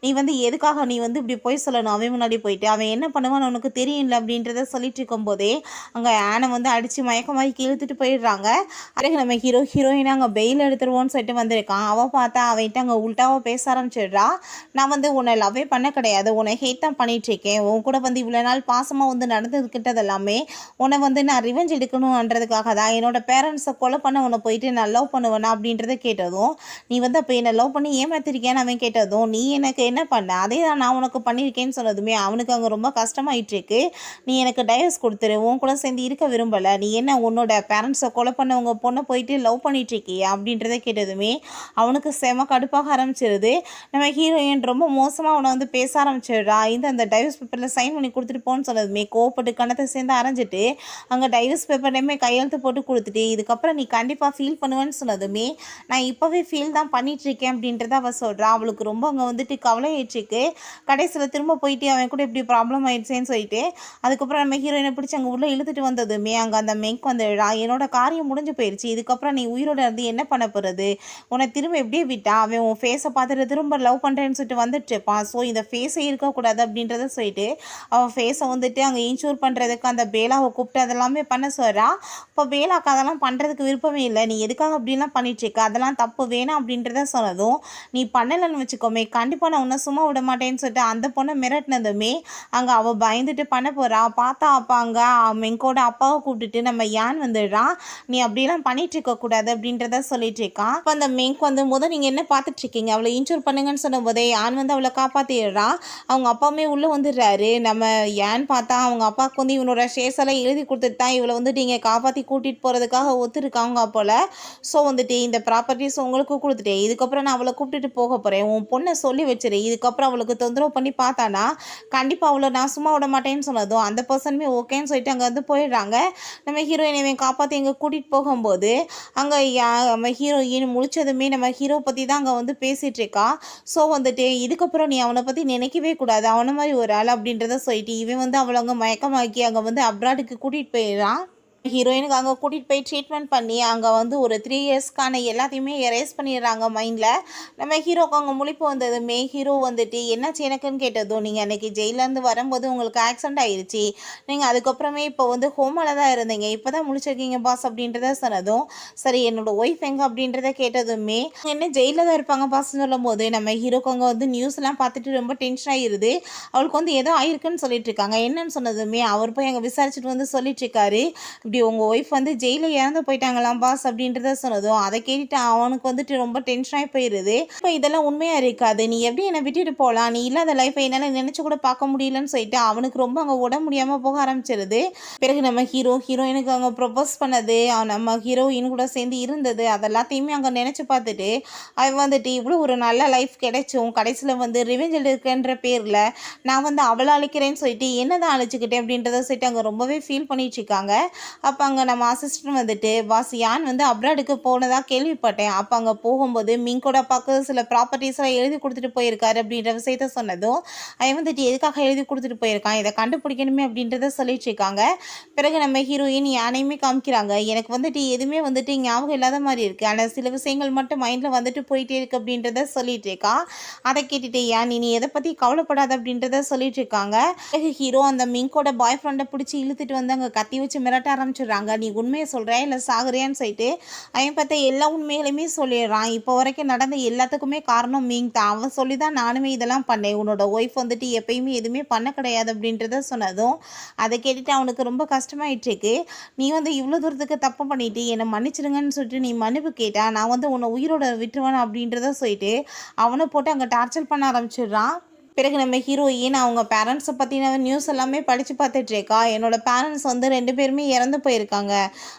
நீ வந்து எதுக்காக நீ வந்து இப்படி போய் சொல்லணும் அவன் முன்னாடி போயிட்டு, அவன் என்ன பண்ணுவான்னு உனக்கு தெரியல அப்படின்றத சொல்லிட்டு இருக்கும்போதே அங்கே யானை வந்து அடித்து மயக்கமாகி இழுத்துட்டு போயிடுறாங்க. அதுக்கு நம்ம ஹீரோயினை அங்கே பெயில் எடுத்துருவோன்னு சொல்லிட்டு வந்திருக்கான். அவள் பார்த்தா அவன்கிட்ட அங்கே உள்டாவாக பேச ஆரம்பிச்சிடுறா. நான் வந்து உன்னை லவ்வே பண்ண கிடையாது, உன்னை ஹேட் தான் பண்ணிகிட்ருக்கேன், உன் கூட வந்து இவ்வளோ நாள் பாசமாக வந்து நடந்துக்கிட்டது எல்லாமே உன்னை வந்து நான் ரிவெஞ்ச் எடுக்கணுன்றதுக்காக தான், என்னோட பேரண்ட்ஸை கொலை பண்ண உன்னை போயிட்டு நான் லவ் பண்ணுவேனா அப்படின்றத கேட்டதும், நீ வந்து அப்போ என்னை லவ் பண்ணி ஏமாத்திருக்கேன்னு அவன் கேட்டதும், நீ எனக்கு என்ன பண்ண அதே தான் நான் உனக்கு பண்ணியிருக்கேன்னு சொன்னதுமே அவனுக்கு அங்கே ரொம்ப கஷ்டமாயிட்டுருக்கு, நீ எனக்கு டைவர்ஸ் கொடுத்துரு, உன் கூட சேர்ந்து இருக்க விரும்பலை, நீ என்ன உன்னோட பேரண்ட்ஸை கொலை பண்ண உங்கள் பொண்ணை போயிட்டு லவ் பண்ணிட்டுருக்கியா அப்படின்றத கேட்டதுமே அவனுக்கு செம கடுப்பாக ஆரம்பிச்சிருது. நம்ம ஹீரோயின் ரொம்ப மோசமாக அவனை வந்து பேச ஆரம்பிச்சிடுறா. அந்த டைவர்ஸ் பேப்பரில் சைன் பண்ணி கொடுத்துட்டு போன்னு சொன்னதுமே கோவப்பட்டு கணத்தை சேர்ந்து அரைஞ்சிட்டு அங்கே டைவர்ஸ் பேப்பர்லேயுமே கையெழுத்து போட்டு கொடுத்துட்டு இதுக்கப்புறம் நீ கண்டிப்பாக ஃபீல் பண்ணுவேன்னு சொன்னதுமே நான் இப்போவே ஃபீல் தான் பண்ணிகிட்ருக்கேன் அப்படின்றத அவள் சொல்கிறா. அவளுக்கு ரொம்ப அங்கே வந்துட்டு கவலை ஆயிடுச்சுக்கு. கடைசியில் திரும்ப போயிட்டு அவன் கூட இப்படி ப்ராப்ளம் ஆயிடுச்சேன்னு சொல்லிட்டு அதுக்கப்புறம் நம்ம ஹீரோயினை பிடிச்சி அங்கே உள்ளே இழுத்துட்டு வந்ததுமே அங்கே அந்த மெங்க் வந்துடுறா. என்னோட காரியம் முடிஞ்சு போயிடுச்சு, இதுக்கப்புறம் நீ உயிரோட இருந்து என்ன பண்ண போகிறது, உன்னை திரும்ப எப்படியே விட்டா அவன் உன் ஃபேஸை பார்த்துட்டு திரும்ப லவ் பண்ணுறேன்னு சொல்லிட்டு வந்துட்டு இருப்பான், ஸோ இந்த ஃபேஸே இருக்கக்கூடாது அப்படின்றத சொல்லிட்டு அவள் ஃபேஸை வந்துட்டு அங்கே இன்சூர் பண்ணுறதுக்கு அந்த பேலாவை கூப்பிட்டு அதெல்லாமே பண்ண சொல்கிறா. இப்போ பேலாக்கு அதெல்லாம் பண்ணுறதுக்கு விருப்பமே இல்லை, நீ எதுக்காக அப்படின்லாம் பண்ணிட்டுருக்க, அதெல்லாம் தப்பு வேணாம் அப்படின்றத சொன்னதும், நீ பண்ணலைன்னு வச்சுக்கோமே கண்டிப்பாக நான் உன்னை சும்மா விட மாட்டேன்னு சொல்லிட்டு அந்த பொண்ணை மிரட்டினதுமே அங்கே அவள் பயந்துட்டு பண்ண போகிறா. பார்த்தா அப்போ அங்கே மெங்கோட அப்பாவை கூப்பிட்டுட்டு நம்ம யான் வந்துடுறான், நீ அப்படிலாம் பண்ணிட்டு இருக்கக்கூடாது அப்படின்றத சொல்லிட்டு இருக்கான். இப்போ அந்த மெங்க் வந்து நீங்கள் என்ன பார்த்துட்ருக்கீங்க, அவளை இன்சூர் பண்ணுங்கன்னு சொன்ன போதே யான் வந்து அவளை காப்பாற்றிடுறான். அவங்க அப்பாவுமே உள்ளே வந்துடுறாரு. நம்ம ஏன்னு பார்த்தா அவங்க அப்பாவுக்கு வந்து இவனோட ஷேர்ஸ் எல்லாம் எழுதி கொடுத்துட்டு தான் இவளை வந்துட்டு இங்கே காப்பாற்றி கூட்டிகிட்டு போகிறதுக்காக ஒத்துருக்காங்க போல். ஸோ வந்துட்டு இந்த ப்ராப்பர்ட்டிஸ் உங்களுக்கு கொடுத்துட்டேன், இதுக்கப்புறம் நான் அவளை கூப்பிட்டுட்டு போக போகிறேன், உன் பொண்ணை சொல்லி வச்சிரு, இதுக்கப்புறம் அவளுக்கு தொந்தரவு பண்ணி பார்த்தானா கண்டிப்பாக அவளை நான் சும்மா விட மாட்டேன்னு சொன்னதும் அந்த பர்சனுமே ஓகேன்னு சொல்லிட்டு அங்கே வந்து போயிடுறாங்க. நம்ம ஹீரோயினை காப்பாற்றி இங்கே கூட்டிகிட்டு போகும்போது அங்கே நம்ம ஹீரோயின் முழிச்சதுமே நம்ம ஹீரோ பற்றி தான் அங்கே வந்து பேசிகிட்டு இருக்கா. ஸோ வந்துட்டு இதுக்கப்புறம் நீ அவனை பற்றி நினைக்கவே கூடாது, அவனை மாதிரி ஒரு ஆள் அப்படின்றத சொல்லிட்டு இவன் வந்து அவளை வந்து மயக்கமாக்கி அங்கே வந்து அப்ராடுக்கு கூட்டிகிட்டு போயிடுறான். ஹீரோயினுக்கு அங்கே கூட்டிகிட்டு போய் ட்ரீட்மெண்ட் பண்ணி அங்கே வந்து ஒரு 3 இயர்ஸ்க்கான எல்லாத்தையுமே எரேஸ் பண்ணிடுறாங்க மைண்டில். நம்ம ஹீரோக்கு அங்கே முழிப்பு வந்ததுமே ஹீரோ வந்துட்டு என்னாச்சு எனக்குன்னு கேட்டதும், நீங்கள் அன்றைக்கி ஜெயிலேருந்து வரும்போது உங்களுக்கு ஆக்சிடென்ட் ஆயிடுச்சு, நீங்கள் அதுக்கப்புறமே இப்போ வந்து ஹோமில் தான் இருந்தீங்க, இப்போ தான் முழிச்சிருக்கீங்க பாஸ் அப்படின்றத சொன்னதும், சரி என்னோட ஒய்ஃப் எங்கே அப்படின்றத கேட்டதுமே என்ன ஜெயிலில் தான் இருப்பாங்க பாஸ்ன்னு சொல்லும் போது நம்ம ஹீரோக்கு அங்கே வந்து நியூஸ்லாம் பார்த்துட்டு ரொம்ப டென்ஷன் ஆகிடுது. அவளுக்கு வந்து ஏதோ ஆயிருக்குன்னு சொல்லிட்டு இருக்காங்க. என்னன்னு சொன்னதுமே அவர் போய் அங்கே விசாரிச்சுட்டு வந்து சொல்லிட்டு இருக்காரு, இப்படி உங்கள் ஒய்ஃப் வந்து ஜெயிலில் இறந்து போயிட்டாங்களாம் பாஸ் அப்படின்றத சொன்னதும் அதை கேட்டுட்டு அவனுக்கு வந்துட்டு ரொம்ப டென்ஷனாகி போயிடுது. இப்போ இதெல்லாம் உண்மையாக இருக்காது, நீ எப்படி என்னை விட்டுட்டு போகலாம், நீ இல்லாத லைஃப்பை என்னால் நினச்சி கூட பார்க்க முடியலன்னு சொல்லிட்டு அவனுக்கு ரொம்ப அங்கே உடம்பு முடியாமல் போக ஆரம்பிச்சிருது. பிறகு நம்ம ஹீரோயினுக்கு அங்கே ப்ரொப்போஸ் பண்ணது, நம்ம ஹீரோயின் கூட சேர்ந்து இருந்தது, அதெல்லாத்தையுமே அங்கே நினச்சி பார்த்துட்டு அவன் வந்துட்டு இவ்வளோ ஒரு நல்ல லைஃப் கிடைச்சும் கடைசியில் வந்து ரிவெஞ்ச் எடுக்கன்ற பேரில் நான் வந்து அவளை அழைக்கிறேன்னு சொல்லிட்டு என்ன தான் அழைச்சிக்கிட்டேன் அப்படின்றத சொல்லிட்டு அங்கே ரொம்பவே ஃபீல் பண்ணிட்டு இருக்காங்க. அப்போ அங்கே நம்ம அசிஸ்டன்ட் வந்துட்டு பாஸ் யான் வந்து அப்ராடுக்கு போனதாக கேள்விப்பட்டேன், அப்போ அங்கே போகும்போது மிங்கோட அப்பாவுக்கு சில ப்ராப்பர்ட்டிஸ்லாம் எழுதி கொடுத்துட்டு போயிருக்காரு அப்படின்ற விஷயத்த சொன்னதும் அவன் வந்துட்டு எதுக்காக எழுதி கொடுத்துட்டு போயிருக்கான், இதை கண்டுபிடிக்கணுமே அப்படின்றத சொல்லிட்டு இருக்காங்க. பிறகு நம்ம ஹீரோயின் யானையுமே காமிக்கிறாங்க, எனக்கு வந்துட்டு எதுவுமே வந்துட்டு ஞாபகம் இல்லாத மாதிரி இருக்குது, ஆனால் சில விஷயங்கள் மட்டும் மைண்டில் வந்துட்டு போயிட்டே இருக்குது அப்படின்றத சொல்லிட்டு இருக்கா. அதை கேட்டுட்டு யான் நீ எதை பற்றி கவலைப்படாத அப்படின்றத சொல்லிட்டு இருக்காங்க. பிறகு ஹீரோ அந்த மிங்கோட பாய் ஃப்ரெண்டை பிடிச்சி இழுத்துட்டு வந்து அங்கே கத்தி வச்சு மிரட்ட ஆரம்பிச்சிடுறாங்க, நீ உண்மையை சொல்கிறியா இல்லை சாகுறியான்னு சொல்லிட்டு அவன் பார்த்த எல்லா உண்மைகளையுமே சொல்லிடுறான். இப்போ வரைக்கும் நடந்த எல்லாத்துக்குமே காரணம் மீங் தான், அவன் சொல்லி தான் நானுமே இதெல்லாம் பண்ணேன், உன்னோட ஒய்ஃப் வந்துட்டு எப்பயுமே எதுவுமே பண்ண கிடையாது அப்படின்றத சொன்னதும் அதை கேட்டுட்டு அவனுக்கு ரொம்ப கஷ்டமாயிட்டுருக்கு. நீ வந்து இவ்வளோ தூரத்துக்கு தப்பு பண்ணிட்டு என்னை மன்னிச்சிடுங்கன்னு சொல்லிட்டு நீ மன்னிப்பு கேட்டா நான் வந்து உன்னை உயிரோட விட்டுருவேன் அப்படின்றத சொல்லிட்டு அவனை போட்டு அங்கே டார்ச்சர் பண்ண ஆரம்பிச்சிடுறான். பிறகு நம்ம ஹீரோயின் அவங்க பேரண்ட்ஸை பற்றின நியூஸ் எல்லாமே படித்து பார்த்துட்ருக்கா. என்னோடய பேரண்ட்ஸ் வந்து 2 பேருமே இறந்து போயிருக்காங்க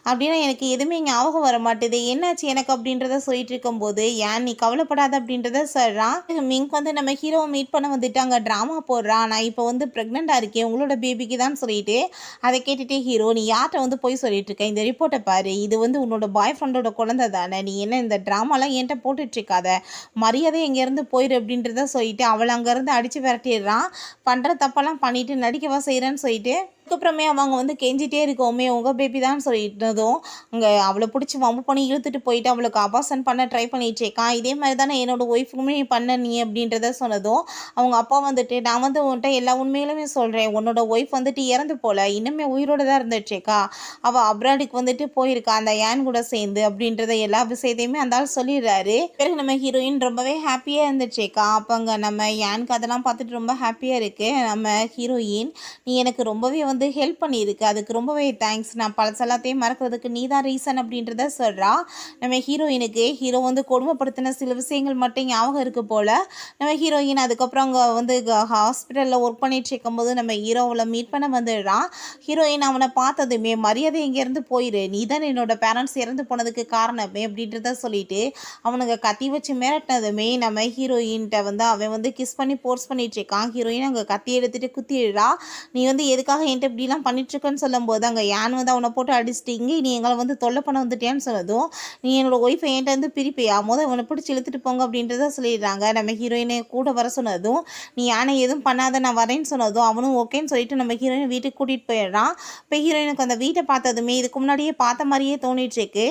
அப்படின்னா எனக்கு எதுவுமே ஞாபகம் வர மாட்டேது, என்னாச்சு எனக்கு அப்படின்றத சொல்லிட்டு இருக்கும்போது ஏன் நீ கவலைப்படாத அப்படின்றத சொல்கிறான். மிங்க் வந்து நம்ம ஹீரோவை மீட் பண்ண வந்துட்டு அங்கே ட்ராமா போடுறான், நான் இப்போ வந்து ப்ரெக்னெண்ட்டாக இருக்கேன் உங்களோட பேபிக்கு தான் சொல்லிட்டு. அதை கேட்டுகிட்டே ஹீரோ நீ யார்கிட்ட வந்து போய் சொல்லிட்டு இருக்க, இந்த ரிப்போர்ட்டை பாரு, இது வந்து உன்னோட பாய் ஃப்ரெண்டோட குழந்தை தானே, நீ என்ன இந்த ட்ராமாலாம் என்கிட்ட போட்டுட்ருக்காத, மரியாதை எங்கேருந்து போயிரு அப்படின்றத சொல்லிட்டு அவளை அங்கேருந்து அடித்து விரட்டிடுறான். பண்ணுற தப்பெல்லாம் பண்ணிட்டு நடிக்கவா செய்கிறேன்னு சொல்லிட்டு அதுக்கப்புறமே அவங்க வந்து கெஞ்சிட்டே இருக்கோமே உங்கள் பேபி தான் சொல்லிட்டதும் அங்கே அவளை பிடிச்சி வம்பு பண்ணி இழுத்துட்டு போயிட்டு அவளுக்கு அபார்ஷன் பண்ண ட்ரை பண்ணிட்டு இருக்கான். இதே மாதிரி தானே என்னோட ஒய்ஃபுக்குமே நீ பண்ண நீ அப்படின்றத சொன்னதும் அவங்க அப்பா வந்துட்டு நான் வந்து உன்கிட்ட எல்லா உண்மையிலுமே சொல்கிறேன், உன்னோட ஒய்ஃப் வந்துட்டு இறந்து போல இன்னுமே உயிரோடு தான் இருந்துட்டுருக்கா, அவள் அப்ராடுக்கு வந்துட்டு போயிருக்கா அந்த ஏன் கூட சேர்ந்து அப்படின்றத எல்லா விஷயத்தையுமே அந்த ஆள் சொல்லிடுறாரு. பிறகு நம்ம ஹீரோயின் ரொம்பவே ஹாப்பியாக இருந்துட்டுருக்கா. அப்போ அங்கே நம்ம ஏனுக்கு அதெல்லாம் பார்த்துட்டு ரொம்ப ஹாப்பியாக இருக்குது. நம்ம ஹீரோயின் நீ எனக்கு ரொம்பவே வந்து ஹெல்ப் பண்ணியிருக்கு, அதுக்கு ரொம்பவே தேங்க்ஸ், நான் பழசெல்லாத்தையும் மறக்கிறதுக்கு நீ தான் ரீசன் அப்படின்றத சொல்கிறா. நம்ம ஹீரோயினுக்கு ஹீரோ வந்து கொடுமைப்படுத்தின சில விஷயங்கள் மட்டும் ஞாபகம் இருக்குது போல். நம்ம ஹீரோயின் அதுக்கப்புறம் அங்கே வந்து ஹாஸ்பிட்டலில் ஒர்க் பண்ணிட்டு இருக்கும்போது நம்ம ஹீரோவில் மீட் பண்ண வந்துடுறான். ஹீரோயின் அவனை பார்த்ததுமே மரியாதை இங்கேருந்து போயிடு, நீ தான் என்னோட பேரண்ட்ஸ் இறந்து போனதுக்கு காரணமே அப்படின்றத சொல்லிட்டு அவனுங்க கத்தி வச்சு மிரட்டினதுமே நம்ம ஹீரோயின்கிட்ட வந்து அவன் வந்து கிஸ் பண்ணி போர்ஸ் பண்ணிட்டு இருக்கான். ஹீரோயின் அங்கே கத்தி எடுத்துகிட்டு குத்திடுறா, நீ வந்து எதுக்காக என்கிட்ட இப்படிலாம் பண்ணிட்டுருக்கேன்னு சொல்லும்போது அங்கே யான் வந்து அவனை போட்டு அடிச்சிட்டிங்க, நீ எங்களை வந்து தொல்லை பண்ண வந்துட்டேன்னு சொன்னதும் நீ என்னோட ஒய்ஃபை என்கிட்ட வந்து பிரிப்பியா, அவனை பிடிச்சி இழுத்துட்டு போங்க அப்படின்றத சொல்லிடுறாங்க. நம்ம ஹீரோயினை கூட வர சொன்னதும் நீ யானை எதுவும் பண்ணாத நான் வரேன்னு சொன்னதும் அவனும் ஓகேன்னு சொல்லிட்டு நம்ம ஹீரோயின் வீட்டுக்கு கூட்டிகிட்டு போயிடுறான். இப்போ ஹீரோயினுக்கு அந்த வீட்டை பார்த்ததுமே இதுக்கு முன்னாடியே பார்த்த மாதிரியே தோணிட்டுருக்கு.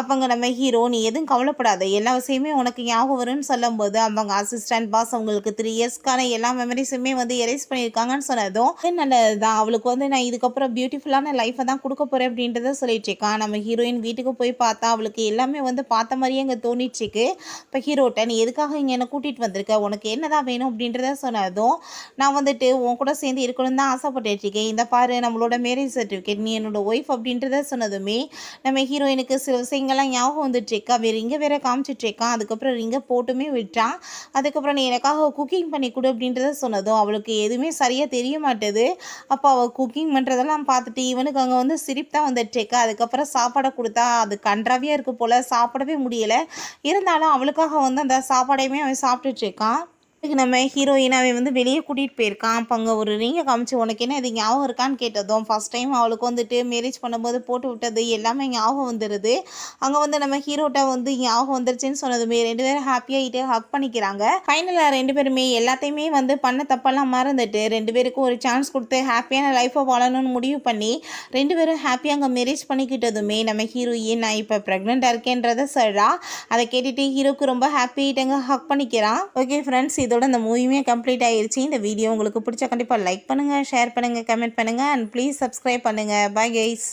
அப்போங்க நம்ம ஹீரோ நீ எதுவும் கவலைப்படாத எல்லா விஷயமே உனக்கு ஞாபகம் வரும்னு சொல்லும்போது அவங்க அசிஸ்டன்ட் பாஸ் அவங்களுக்கு 3 இயர்ஸ்க்கான எல்லா மெமரிஸுமே வந்து எரேஸ் பண்ணியிருக்காங்கன்னு சொன்னதும் நல்லது தான், அவளுக்கு வந்து நான் இதுக்கப்புறம் பியூட்டிஃபுல்லான லைஃப்பை தான் கொடுக்க போகிறேன் அப்படின்றத சொல்லிட்டு இருக்கான். நம்ம ஹீரோயின் வீட்டுக்கு போய் பார்த்தா அவளுக்கு எல்லாமே வந்து பார்த்த மாதிரியே அங்கே தோணிட்டுருக்கு. இப்போ ஹீரோட்ட நீ எதுக்காக இங்கே என்னை கூட்டிகிட்டு வந்திருக்க, உனக்கு என்ன தான் வேணும் அப்படின்றத சொன்னதும் நான் வந்துட்டு உன் கூட சேர்ந்து இருக்கணும்னு தான் ஆசைப்பட்டுருக்கேன், இந்த பாரு நம்மளோட மேரேஜ் சர்டிஃபிகேட், நீ என்னோட ஒய்ஃப் அப்படின்றத சொன்னதுமே நம்ம ஹீரோயினுக்கு சில விஷயங்கள்லாம் ஞாபகம் வந்துட்டுருக்கா. ரிங்கை வேற காமிச்சிட்ருக்கான், அதுக்கப்புறம் ரிங்கை போட்டுமே விட்டான். அதுக்கப்புறம் நீ எனக்காக குக்கிங் பண்ணி கொடு அப்படின்றத சொன்னதும் அவளுக்கு எதுவுமே சரியாக தெரிய மாட்டேது. அப்போ அவள் குக்கிங் பண்ணுறதெல்லாம் பார்த்துட்டு இவனுக்கு அங்கே வந்து சிரிப்பு தான் வந்துட்டுருக்கா. அதுக்கப்புறம் சாப்பாடை கொடுத்தா அது கன்றாவியாக இருக்குது போல், சாப்பிடவே முடியலை. இருந்தாலும் அவளுக்காக வந்து அந்த சாப்பாடையுமே அவன் சாப்பிட்டுட்ருக்கான். இதுக்கு நம்ம ஹீரோயினாவை வந்து வெளியே கூட்டிகிட்டு போயிருக்கான். அப்போ அங்கே ஒரு ரிங்கை காமிச்சு உனக்கு என்ன இது ஞாபகம் இருக்கான்னு கேட்டதும் ஃபஸ்ட் டைம் அவளுக்கு வந்துட்டு மேரேஜ் பண்ணும்போது போட்டு விட்டது எல்லாமே ஞாபகம் வந்துடுது. அங்கே வந்து நம்ம ஹீரோட்ட வந்து ஞாபகம் வந்துருச்சுன்னு சொன்னதுமே 2 பேரும் ஹாப்பியாகிட்டு ஹக் பண்ணிக்கிறாங்க. ஃபைனலாக 2 பேருமே எல்லாத்தையுமே வந்து பண்ண தப்பெல்லாம் மறந்துட்டு 2 பேருக்கும் ஒரு சான்ஸ் கொடுத்து ஹாப்பியான லைஃப்பை வாழணும்னு முடிவு பண்ணி 2 பேரும் ஹாப்பியாக அங்கே மேரேஜ் பண்ணிக்கிட்டதுமே நம்ம ஹீரோயின் நான் இப்போ ப்ரெக்னெண்ட்டாக இருக்கேன்றதை சொல்கிறா. அதை கேட்டுட்டு ஹீரோக்கு ரொம்ப ஹாப்பியாகிட்டாங்க, ஹக் பண்ணிக்கிறான். ஓகே ஃப்ரெண்ட்ஸ், இதோட இந்த மூவியுமே கம்ப்ளீட் ஆயிடுச்சு. இந்த வீடியோ உங்களுக்கு பிடிச்சா கண்டிப்பாக லைக் பண்ணுங்கள், ஷேர் பண்ணுங்கள், கமெண்ட் பண்ணுங்கள் அண்ட் ப்ளீஸ் சப்ஸ்கிரைப் பண்ணுங்கள். Bye guys.